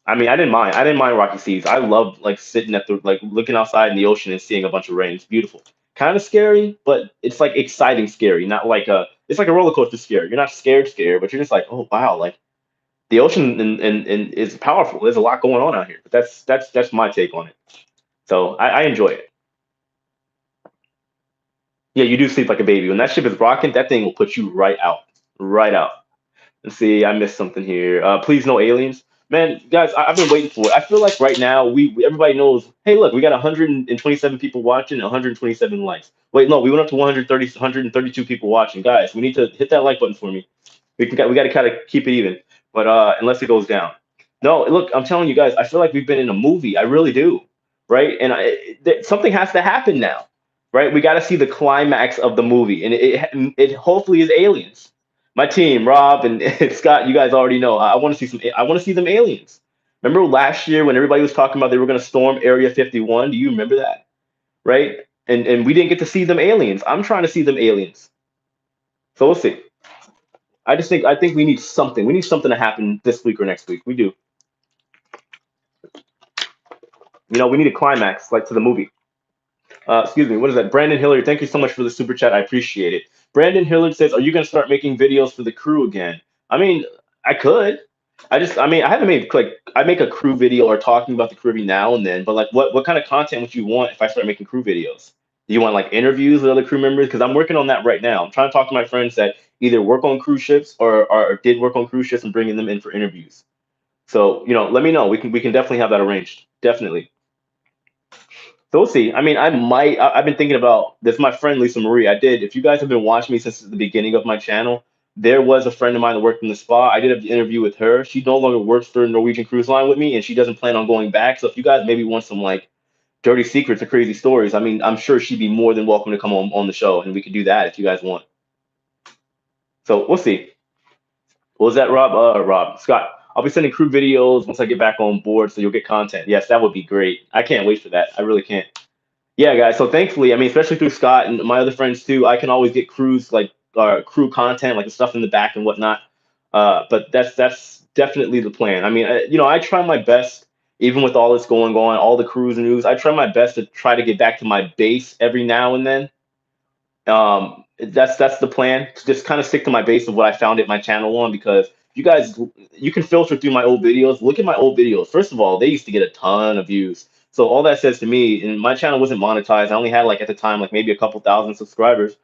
I mean, I didn't mind. I didn't mind rocky seas. I love like sitting at the like looking outside in the ocean and seeing a bunch of rain. It's beautiful. Kind of scary, but it's like exciting scary, not like a. It's like a roller coaster scary. You're not scared, but you're just like, oh wow, like the ocean and is powerful. There's a lot going on out here. But that's my take on it. So I enjoy it. Yeah, you do sleep like a baby. When that ship is rocking, that thing will put you right out, right out. Let's see, I missed something here. Please no aliens. Man, guys, I've been waiting for it. I feel like right now everybody knows. Hey, look, we got 127 people watching, 127 likes. Wait, no, we went up to 130, 132 people watching. Guys, we need to hit that like button for me. We got to kind of keep it even, but unless it goes down. No, look, I'm telling you guys, I feel like we've been in a movie. I really do, right? And something has to happen now, right? We got to see the climax of the movie, and it hopefully is aliens. My team, Rob and Scott, you guys already know. I want to see some. I want to see them aliens. Remember last year when everybody was talking about they were going to storm Area 51? Do you remember that? Right? And we didn't get to see them aliens. I'm trying to see them aliens. So we'll see. I think we need something. We need something to happen this week or next week. We do. We need a climax like to the movie. Excuse me, what is that? Brandon Hillard, thank you so much for the super chat. I appreciate it. Brandon Hillard says, "Are you going to start making videos for the crew again?" I mean, I could. I haven't made I make a crew video or talking about the crew every now and then, but like, what kind of content would you want if I start making crew videos? Do you want like interviews with other crew members? Because I'm working on that right now. I'm trying to talk to my friends that either work on cruise ships or did work on cruise ships and bringing them in for interviews. So let me know. We can definitely have that arranged. Definitely. So we'll see. I mean, I might. I've been thinking about this. My friend Lisa Marie. I did. If you guys have been watching me since the beginning of my channel, there was a friend of mine that worked in the spa. I did an interview with her. She no longer works for Norwegian Cruise Line with me, and she doesn't plan on going back. So if you guys maybe want some like dirty secrets or crazy stories, I mean, I'm sure she'd be more than welcome to come on the show, and we could do that if you guys want. So we'll see. What was that, Rob? Rob Scott. I'll be sending crew videos once I get back on board, so you'll get content. Yes, that would be great. I can't wait for that. I really can't. Yeah, guys. So thankfully, I mean, especially through Scott and my other friends too, I can always get crew content, like the stuff in the back and whatnot. But that's definitely the plan. I mean, I try my best, even with all this going on, all the cruise news. I try my best to try to get back to my base every now and then. That's the plan. To just kind of stick to my base of what I found at my channel on because you can filter through my old videos. Look at my old videos. First of all, they used to get a ton of views. So all that says to me, and my channel wasn't monetized. I only had like at the time like maybe a couple thousand subscribers.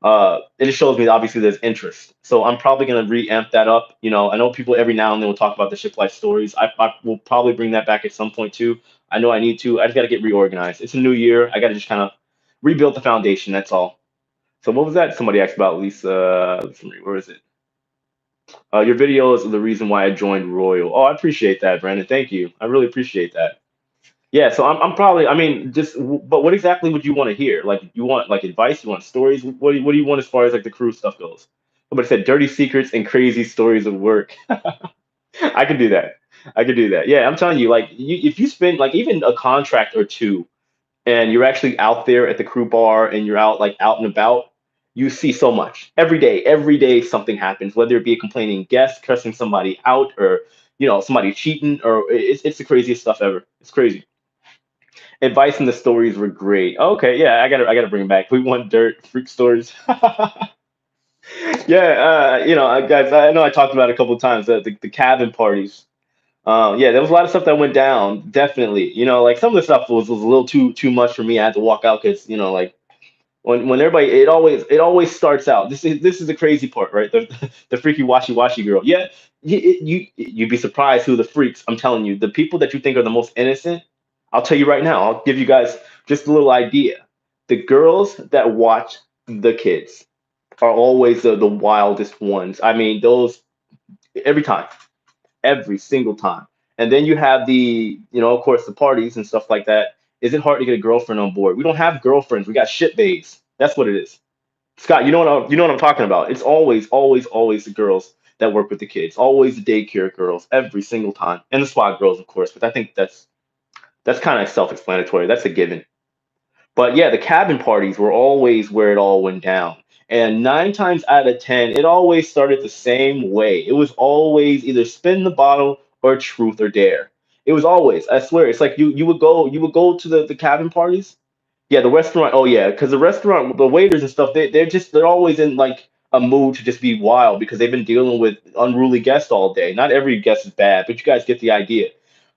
It just shows me that obviously there's interest. So I'm probably gonna re-amp that up. I know people every now and then will talk about the Shiplife stories. I will probably bring that back at some point too. I know I need to. I just got to get reorganized. It's a new year. I got to just kind of rebuild the foundation. That's all. So what was that? Somebody asked about Lisa. Where is it? Your video is the reason why I joined Royal. Oh, I appreciate that, Brandon. Thank you. I really appreciate that. Yeah, so I'm probably. I mean, but what exactly would you want to hear? Like, you want like advice? You want stories? What do you want as far as like the cruise stuff goes? Somebody said dirty secrets and crazy stories of work. I could do that. I could do that. Yeah, I'm telling you, like, if you spend like even a contract or two and you're actually out there at the crew bar and you're out and about, you see so much every day something happens, whether it be a complaining guest cussing somebody out or somebody cheating or it's the craziest stuff ever. It's crazy. Advice and the stories were great. Okay, yeah, I gotta bring it back. We want dirt freak stories. Yeah, guys, I know I talked about it a couple of times, the cabin parties. Yeah, there was a lot of stuff that went down. Definitely, like some of the stuff was a little too much for me. I had to walk out because like When everybody, it always starts out. This is the crazy part, right? The freaky washy washy girl. Yeah, you'd be surprised who the freaks. I'm telling you, the people that you think are the most innocent. I'll tell you right now. I'll give you guys just a little idea. The girls that watch the kids are always the wildest ones. I mean, those every time, every single time. And then you have of course, the parties and stuff like that. Is it hard to get a girlfriend on board? We don't have girlfriends. We got shit babes. That's what it is. Scott, you know what I'm talking about. It's always, always, always the girls that work with the kids. Always the daycare girls, every single time, and the squad girls, of course. But I think that's kind of self-explanatory. That's a given. But yeah, the cabin parties were always where it all went down. And nine times out of 10, it always started the same way. It was always either spin the bottle or truth or dare. It was always, I swear, it's like you would go to the cabin parties. Yeah, the restaurant. Oh yeah, because the restaurant, the waiters and stuff, they're always in like a mood to just be wild because they've been dealing with unruly guests all day. Not every guest is bad, but you guys get the idea.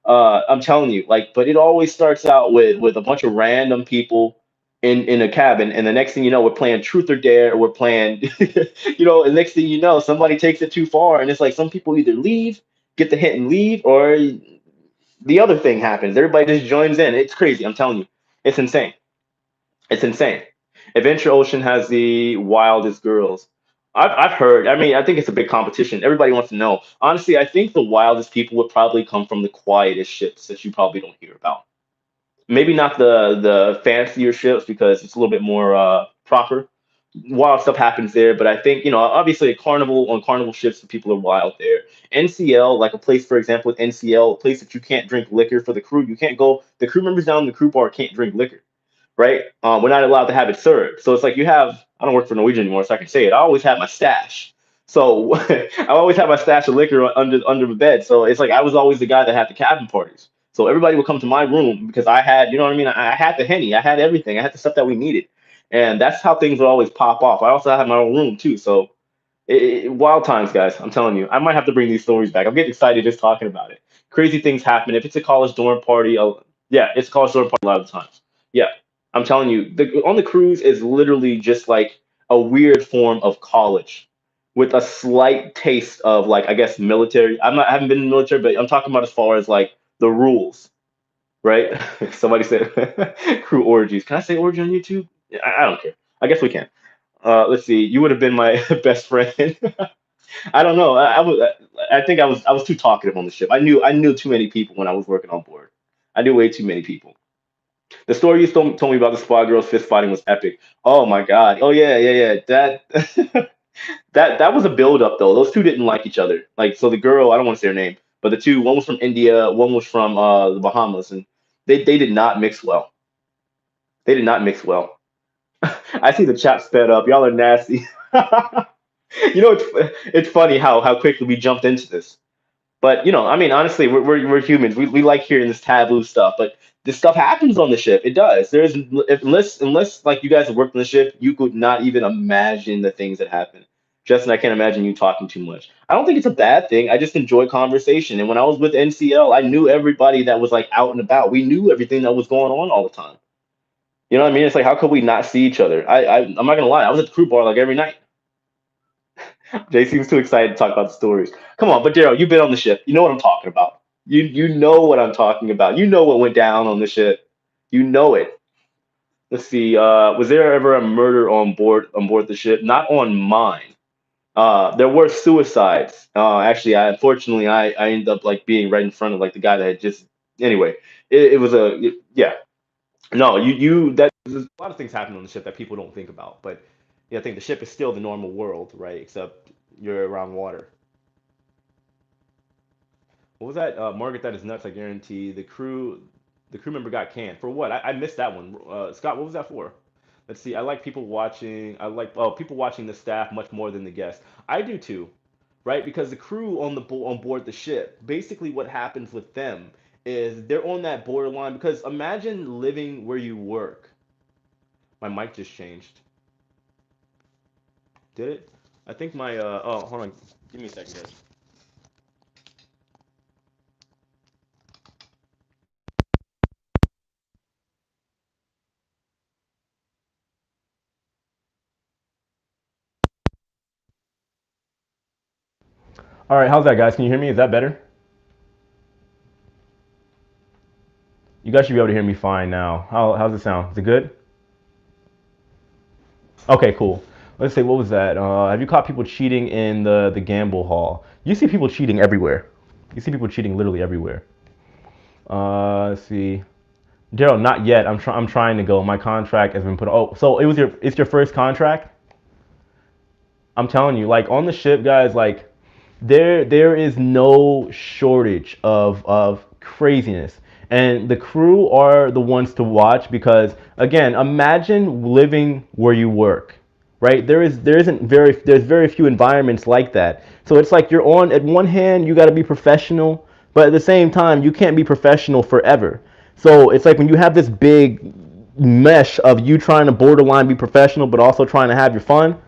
I'm telling you, like, but it always starts out with a bunch of random people in a cabin, and the next thing you know, we're playing truth or dare, or we're playing, and next thing you know, somebody takes it too far, and it's like some people either leave, get the hint and leave, or the other thing happens. Everybody just joins in. It's crazy. I'm telling you, it's insane. It's insane. Adventure Ocean has the wildest girls. I've heard. I mean, I think it's a big competition. Everybody wants to know. Honestly, I think the wildest people would probably come from the quietest ships that you probably don't hear about. Maybe not the fancier ships because it's a little bit more proper. Wild stuff happens there, but I think obviously a carnival on carnival ships, the people are wild there. NCL, like a place, for example, with NCL, a place that you can't drink liquor for the crew. You can't go. The crew members down in the crew bar can't drink liquor, right? We're not allowed to have it served. So it's like you have. I don't work for Norwegian anymore, so I can say it. I always have my stash. So I always have my stash of liquor under the bed. So it's like I was always the guy that had the cabin parties. So everybody would come to my room because I had, you know what I mean. I had the henny, I had everything, I had the stuff that we needed, and that's how things would always pop off. I also had my own room too. So wild times, guys. I'm telling you, I might have to bring these stories back. I'm getting excited just talking about it. Crazy things happen. If it's a college dorm party, yeah, it's a college dorm party a lot of the times. Yeah, I'm telling you, on the cruise is literally just like a weird form of college with a slight taste of like I guess military. I haven't been in the military, but I'm talking about as far as like the rules, right? Somebody said crew orgies. Can I say orgy on YouTube? I don't care. I guess we can. Let's see. You would have been my best friend. I don't know. I think I was too talkative on the ship. I knew too many people when I was working on board. I knew way too many people. The story you told me about the squad girls fist fighting was epic. Oh my god. Oh yeah, yeah, yeah. That was a build up though. Those two didn't like each other. Like so the girl, I don't want to say her name, but the two, one was from India, one was from the Bahamas, and they did not mix well. They did not mix well. I see the chat sped up. Y'all are nasty. It's funny how quickly we jumped into this. But I mean, honestly, we're humans. We like hearing this taboo stuff, but this stuff happens on the ship. It does. Unless like you guys have worked on the ship, you could not even imagine the things that happen. Justin, I can't imagine you talking too much. I don't think it's a bad thing. I just enjoy conversation. And when I was with NCL, I knew everybody that was like out and about. We knew everything that was going on all the time. You know what I mean? It's like how could we not see each other? I'm not gonna lie. I was at the crew bar like every night. Jay seems too excited to talk about the stories. Come on, but Daryl, you've been on the ship. You know what I'm talking about. You know what I'm talking about. You know what went down on the ship. You know it. Let's see. Was there ever a murder on board the ship? Not on mine. There were suicides. Actually, unfortunately I ended up like being right in front of like the guy that had just. Anyway, it was yeah. No, that there's a lot of things happen on the ship that people don't think about, but yeah, I think the ship is still the normal world, right? Except you're around water. What was that? Margaret, that is nuts. I guarantee the crew member got canned for what? I missed that one. Scott, what was that for? Let's see. I like people watching. I like people watching the staff much more than the guests. I do too, right? Because the crew on board the ship, basically what happens with them is they're on that borderline. Because imagine living where you work. My mic just changed. Did it? I think my oh hold on. Give me a second, guys. All right, how's that, guys? Can you hear me? Is that better? You guys should be able to hear me fine now. How's it sound? Is it good? Okay, cool. Let's say, what was that? Have you caught people cheating in the gamble hall? You see people cheating everywhere. You see people cheating literally everywhere. Let's see. Daryl, not yet. I'm trying to go. My contract has been put. Oh, so it's your first contract? I'm telling you, like on the ship, guys, like there is no shortage of craziness. And the crew are the ones to watch because again, imagine living where you work, right? There's very few environments like that. So it's like you're on at one hand you got to be professional, but at the same time you can't be professional forever. So it's like when you have this big mesh of you trying to borderline be professional but also trying to have your fun,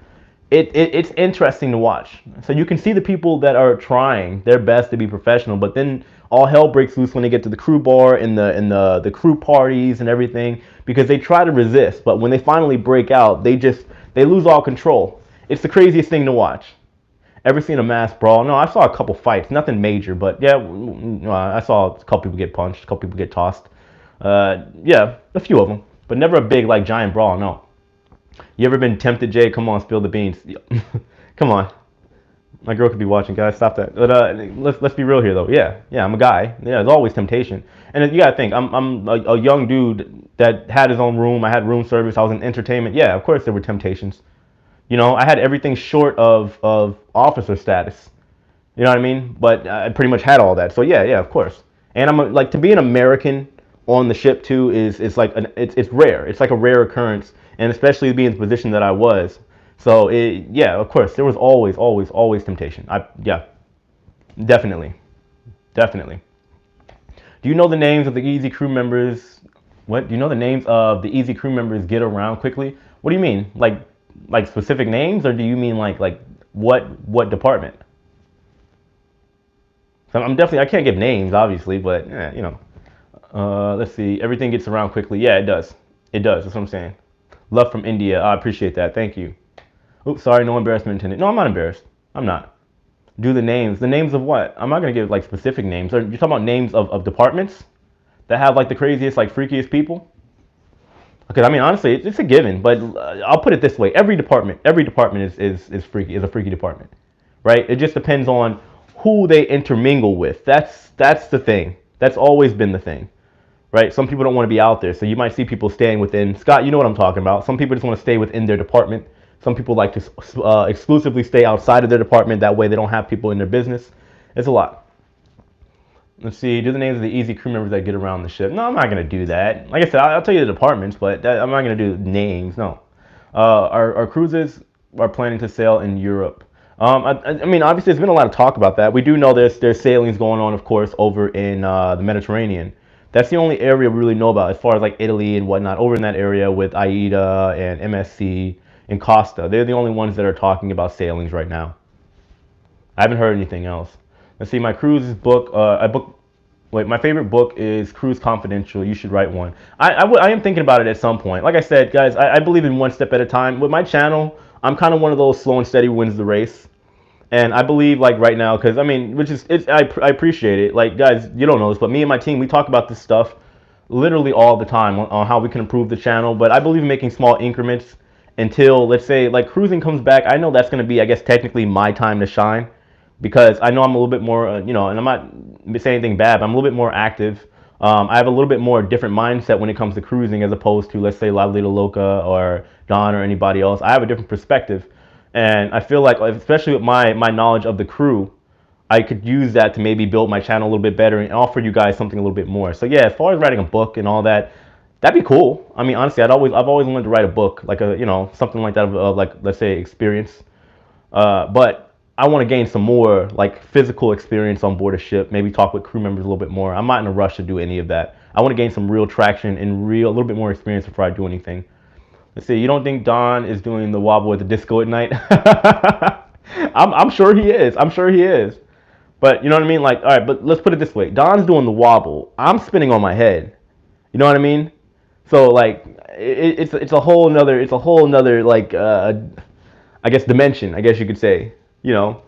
it's interesting to watch. So you can see the people that are trying their best to be professional, but then all hell breaks loose when they get to the crew bar and the crew parties and everything because they try to resist, but when they finally break out, they lose all control. It's the craziest thing to watch. Ever seen a mass brawl? No, I saw a couple fights, nothing major, but yeah, I saw a couple people get punched, a couple people get tossed. Yeah, a few of them, but never a big like giant brawl. No. You ever been tempted, Jay? Come on, spill the beans. Come on. My girl could be watching, guys. Stop that. But let's be real here, though. Yeah, I'm a guy. Yeah, there's always temptation. And you gotta think, I'm a young dude that had his own room. I had room service. I was in entertainment. Yeah, of course there were temptations. You know, I had everything short of officer status. You know what I mean? But I pretty much had all that. So yeah, of course. And like to be an American on the ship too is like it's rare. It's like a rare occurrence, and especially being in the position that I was. So yeah, of course, there was always temptation. Yeah, definitely, definitely. Do you know the names of the Easy crew members? What do you know the names of the Easy crew members get around quickly? What do you mean? Like specific names, or do you mean like what department? So I'm definitely I can't give names obviously, but you know. Let's see. Everything gets around quickly. Yeah, it does. It does. That's what I'm saying. Love from India. I appreciate that. Thank you. Oops, sorry. No embarrassment intended. No, I'm not embarrassed. I'm not. Do the names. The names of what? I'm not going to give like specific names. Are you talking about names of departments that have like the craziest, like freakiest people? Because I mean, honestly, it's a given. But I'll put it this way: every department is freaky. Is a freaky department, right? It just depends on who they intermingle with. That's the thing. That's always been the thing. Right? Some people don't want to be out there. So you might see people staying within, Scott, you know what I'm talking about. Some people just want to stay within their department. Some people like to exclusively stay outside of their department. That way they don't have people in their business. It's a lot. Let's see. Do the names of the Easy crew members that get around the ship. No, I'm not going to do that. Like I said, I'll tell you the departments, but I'm not going to do names. No. Our cruises are planning to sail in Europe. I mean, obviously, there's been a lot of talk about that. We do know there's sailings going on, of course, over in the Mediterranean. That's the only area we really know about as far as like Italy and whatnot. Over in that area with AIDA and MSC and Costa, they're the only ones that are talking about sailings right now. I haven't heard anything else. Let's see, my cruises book. Wait, my favorite book is Cruise Confidential. You should write one. I am thinking about it at some point. Like I said, guys, I believe in one step at a time. With my channel, I'm kind of one of those slow and steady wins the race. And I believe like right now, because I mean, I appreciate it. Like guys, you don't know this, but me and my team, we talk about this stuff literally all the time on how we can improve the channel. But I believe in making small increments until, let's say, like cruising comes back. I know that's going to be, I guess, technically my time to shine because I know I'm a little bit more, you know, and I'm not saying anything bad, but I'm a little bit more active. I have a little bit more different mindset when it comes to cruising as opposed to, let's say, La Lita Loca or Don or anybody else. I have a different perspective. And I feel like, especially with my knowledge of the crew, I could use that to maybe build my channel a little bit better and offer you guys something a little bit more. So yeah, as far as writing a book and all that, that'd be cool. I mean, honestly, I've always wanted to write a book, like a, you know, something like that of like, let's say, experience. But I want to gain some more like physical experience on board a ship. Maybe talk with crew members a little bit more. I'm not in a rush to do any of that. I want to gain some real traction and a little bit more experience before I do anything. Let's see. You don't think Don is doing the wobble at the disco at night? I'm sure he is. I'm sure he is. But you know what I mean? Like, all right, but let's put it this way. Don's doing the wobble. I'm spinning on my head. You know what I mean? So like, it's a whole nother like I guess dimension. I guess you could say. You know.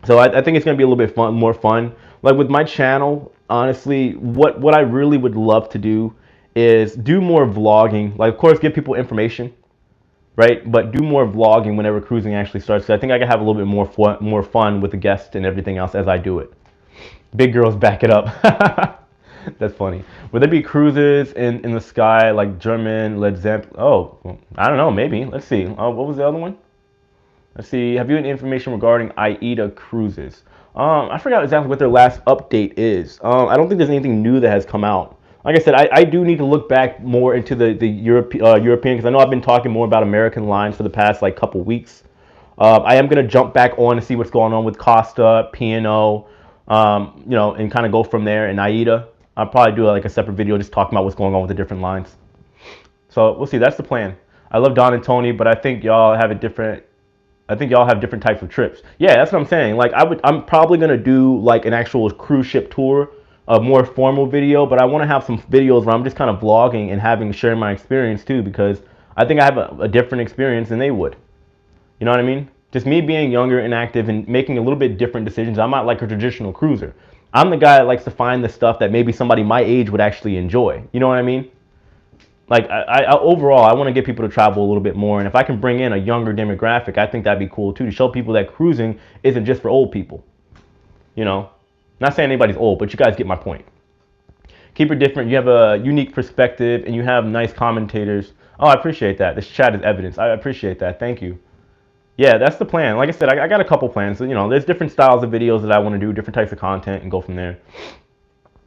So I think it's gonna be a little bit more fun. Like with my channel, honestly, what I really would love to do is do more vlogging. Like, of course, give people information, right? But do more vlogging whenever cruising actually starts. So I think I can have a little bit more fun with the guests and everything else as I do it. Big girls back it up. That's funny. Would there be cruises in the sky like German, Led Zeppelin? Oh, I don't know. Maybe. Let's see. What was the other one? Let's see. Have you any information regarding AIDA cruises? I forgot exactly what their last update is. I don't think there's anything new that has come out. Like I said, I do need to look back more into the European, because I know I've been talking more about American lines for the past like couple weeks. I am gonna jump back on and see what's going on with Costa, P&O, and kind of go from there. And AIDA, I'll probably do like a separate video just talking about what's going on with the different lines. So we'll see. That's the plan. I love Don and Tony, but I think y'all have a different. I think y'all have different types of trips. Yeah, that's what I'm saying. Like I'm probably gonna do like an actual cruise ship tour, a more formal video, but I want to have some videos where I'm just kind of vlogging and sharing my experience too, because I think I have a different experience than they would. You know what I mean? Just me being younger and active and making a little bit different decisions. I'm not like a traditional cruiser. I'm the guy that likes to find the stuff that maybe somebody my age would actually enjoy. You know what I mean? Like overall, I want to get people to travel a little bit more, and if I can bring in a younger demographic, I think that'd be cool too, to show people that cruising isn't just for old people. You know, not saying anybody's old, but you guys get my point. Keep it different. You have a unique perspective, and you have nice commentators. Oh, I appreciate that. This chat is evidence. I appreciate that. Thank you. Yeah, that's the plan. Like I said, I got a couple plans. So, there's different styles of videos that I want to do, different types of content, and go from there.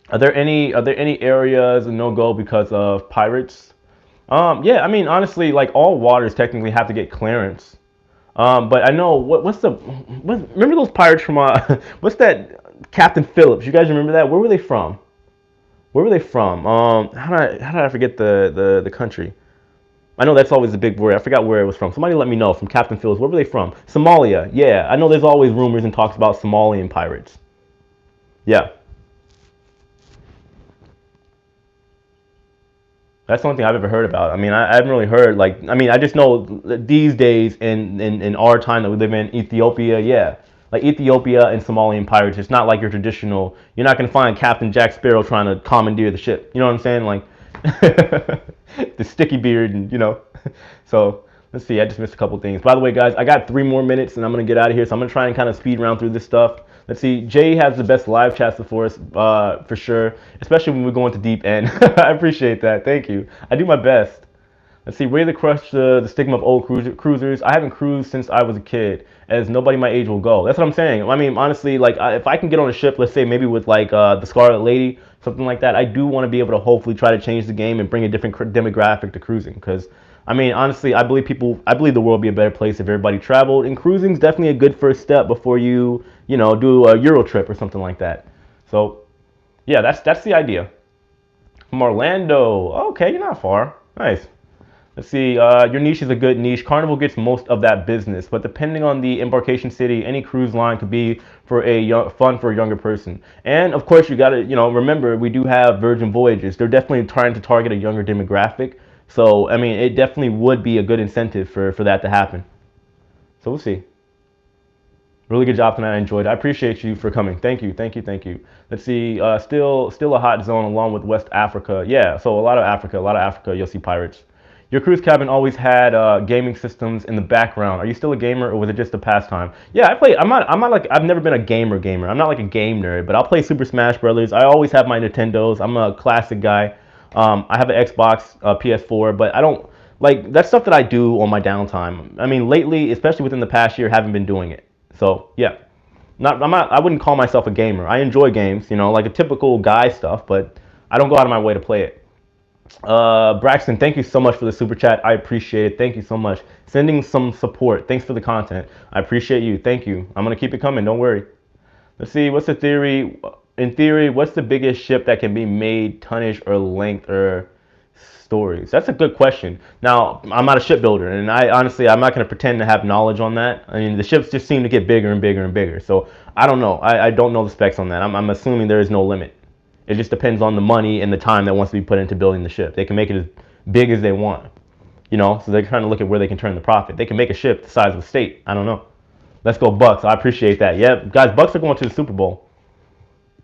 Are there any areas of no go because of pirates? Yeah, I mean honestly, like all waters technically have to get clearance. But I know remember those pirates from what's that, Captain Phillips? You guys remember that? Where were they from? Where were they from? How did I forget the country? I know that's always a big word. I forgot where it was from. Somebody let me know from Captain Phillips. Where were they from? Somalia. Yeah, I know there's always rumors and talks about Somalian pirates. Yeah, that's the only thing I've ever heard about. I mean, I haven't really heard like. I mean, I just know that these days in our time that we live in, Ethiopia. Yeah, like Ethiopia and Somalian pirates. It's not like your traditional. You're not gonna find Captain Jack Sparrow trying to commandeer the ship. You know what I'm saying? Like the sticky beard and. So let's see. I just missed a couple things. By the way, guys, I got 3 more minutes and I'm gonna get out of here. So I'm gonna try and kind of speed round through this stuff. Let's see. Jay has the best live chats for us, for sure. Especially when we go into deep end. I appreciate that. Thank you. I do my best. Let's see. Way to crush the stigma of old cruisers. I haven't cruised since I was a kid, as nobody my age will go. That's what I'm saying. I mean, honestly, like if I can get on a ship, let's say maybe with like the Scarlet Lady, something like that, I do want to be able to hopefully try to change the game and bring a different demographic to cruising. Because I mean, honestly, I believe the world would be a better place if everybody traveled. And cruising's definitely a good first step before you do a Euro trip or something like that. So yeah, that's the idea. From Orlando. Okay, you're not far. Nice. Let's see. Your niche is a good niche. Carnival gets most of that business, but depending on the embarkation city, any cruise line could be for fun for a younger person. And of course, you got to remember we do have Virgin Voyages. They're definitely trying to target a younger demographic. So I mean, it definitely would be a good incentive for that to happen. So we'll see. Really good job tonight. I enjoyed it. I appreciate you for coming. Thank you, thank you, thank you. Let's see. Still a hot zone along with West Africa. Yeah, so a lot of Africa. You'll see pirates. Your cruise cabin always had gaming systems in the background. Are you still a gamer, or was it just a pastime? Yeah, I play. I'm not like I've never been a gamer. I'm not like a game nerd, but I'll play Super Smash Brothers. I always have my Nintendos. I'm a classic guy. I have an Xbox, PS4, but I don't like that's stuff that I do on my downtime. I mean, lately, especially within the past year, haven't been doing it. So yeah, I wouldn't call myself a gamer. I enjoy games, like a typical guy stuff, but I don't go out of my way to play it. Braxton, thank you so much for the super chat. I appreciate it. Thank you so much. Sending some support. Thanks for the content. I appreciate you. Thank you. I'm gonna keep it coming. Don't worry. Let's see. What's the theory? In theory, what's the biggest ship that can be made tonnage or length or stories? That's a good question. Now, I'm not a shipbuilder, and I'm not going to pretend to have knowledge on that. I mean, the ships just seem to get bigger and bigger and bigger. So I don't know. I don't know the specs on that. I'm assuming there is no limit. It just depends on the money and the time that wants to be put into building the ship. They can make it as big as they want. So they're trying to look at where they can turn the profit. They can make a ship the size of a state. I don't know. Let's go Bucks. I appreciate that. Yep, guys, Bucks are going to the Super Bowl.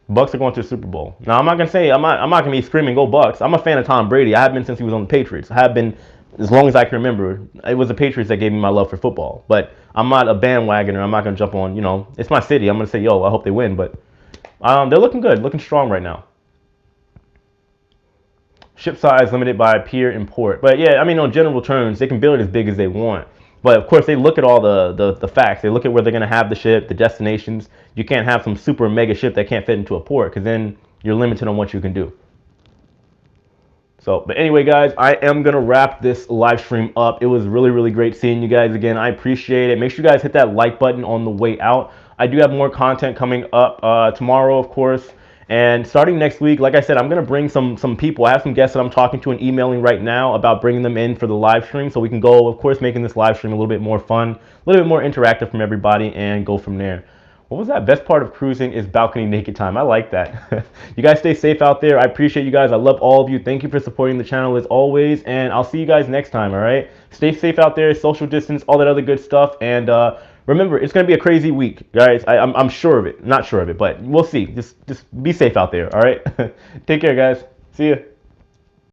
Bucks are going to the Super Bowl. Now I'm not gonna say I'm not gonna be screaming go Bucks. I'm a fan of Tom Brady. I have been since he was on the Patriots. I have been as long as I can remember. It was the Patriots that gave me my love for football. But I'm not a bandwagoner. I'm not gonna jump on. It's my city. I'm gonna say yo, I hope they win. But they're looking good, looking strong right now. Ship size limited by peer import. But yeah, I mean, on general terms, they can build it as big as they want. But of course, they look at all the facts. They look at where they're going to have the ship, the destinations. You can't have some super mega ship that can't fit into a port because then you're limited on what you can do. So, but anyway, guys, I am going to wrap this live stream up. It was really, really great seeing you guys again. I appreciate it. Make sure you guys hit that like button on the way out. I do have more content coming up tomorrow, of course. And starting next week, like I said, I'm going to bring some people. I have some guests that I'm talking to and emailing right now about bringing them in for the live stream. So we can go, of course, making this live stream a little bit more fun, a little bit more interactive from everybody, and go from there. What was that? Best part of cruising is balcony naked time. I like that. You guys stay safe out there. I appreciate you guys. I love all of you. Thank you for supporting the channel as always. And I'll see you guys next time, all right? Stay safe out there, social distance, all that other good stuff. And remember, it's going to be a crazy week, guys. I'm sure of it. Not sure of it, but we'll see. Just be safe out there, all right? Take care, guys. See ya.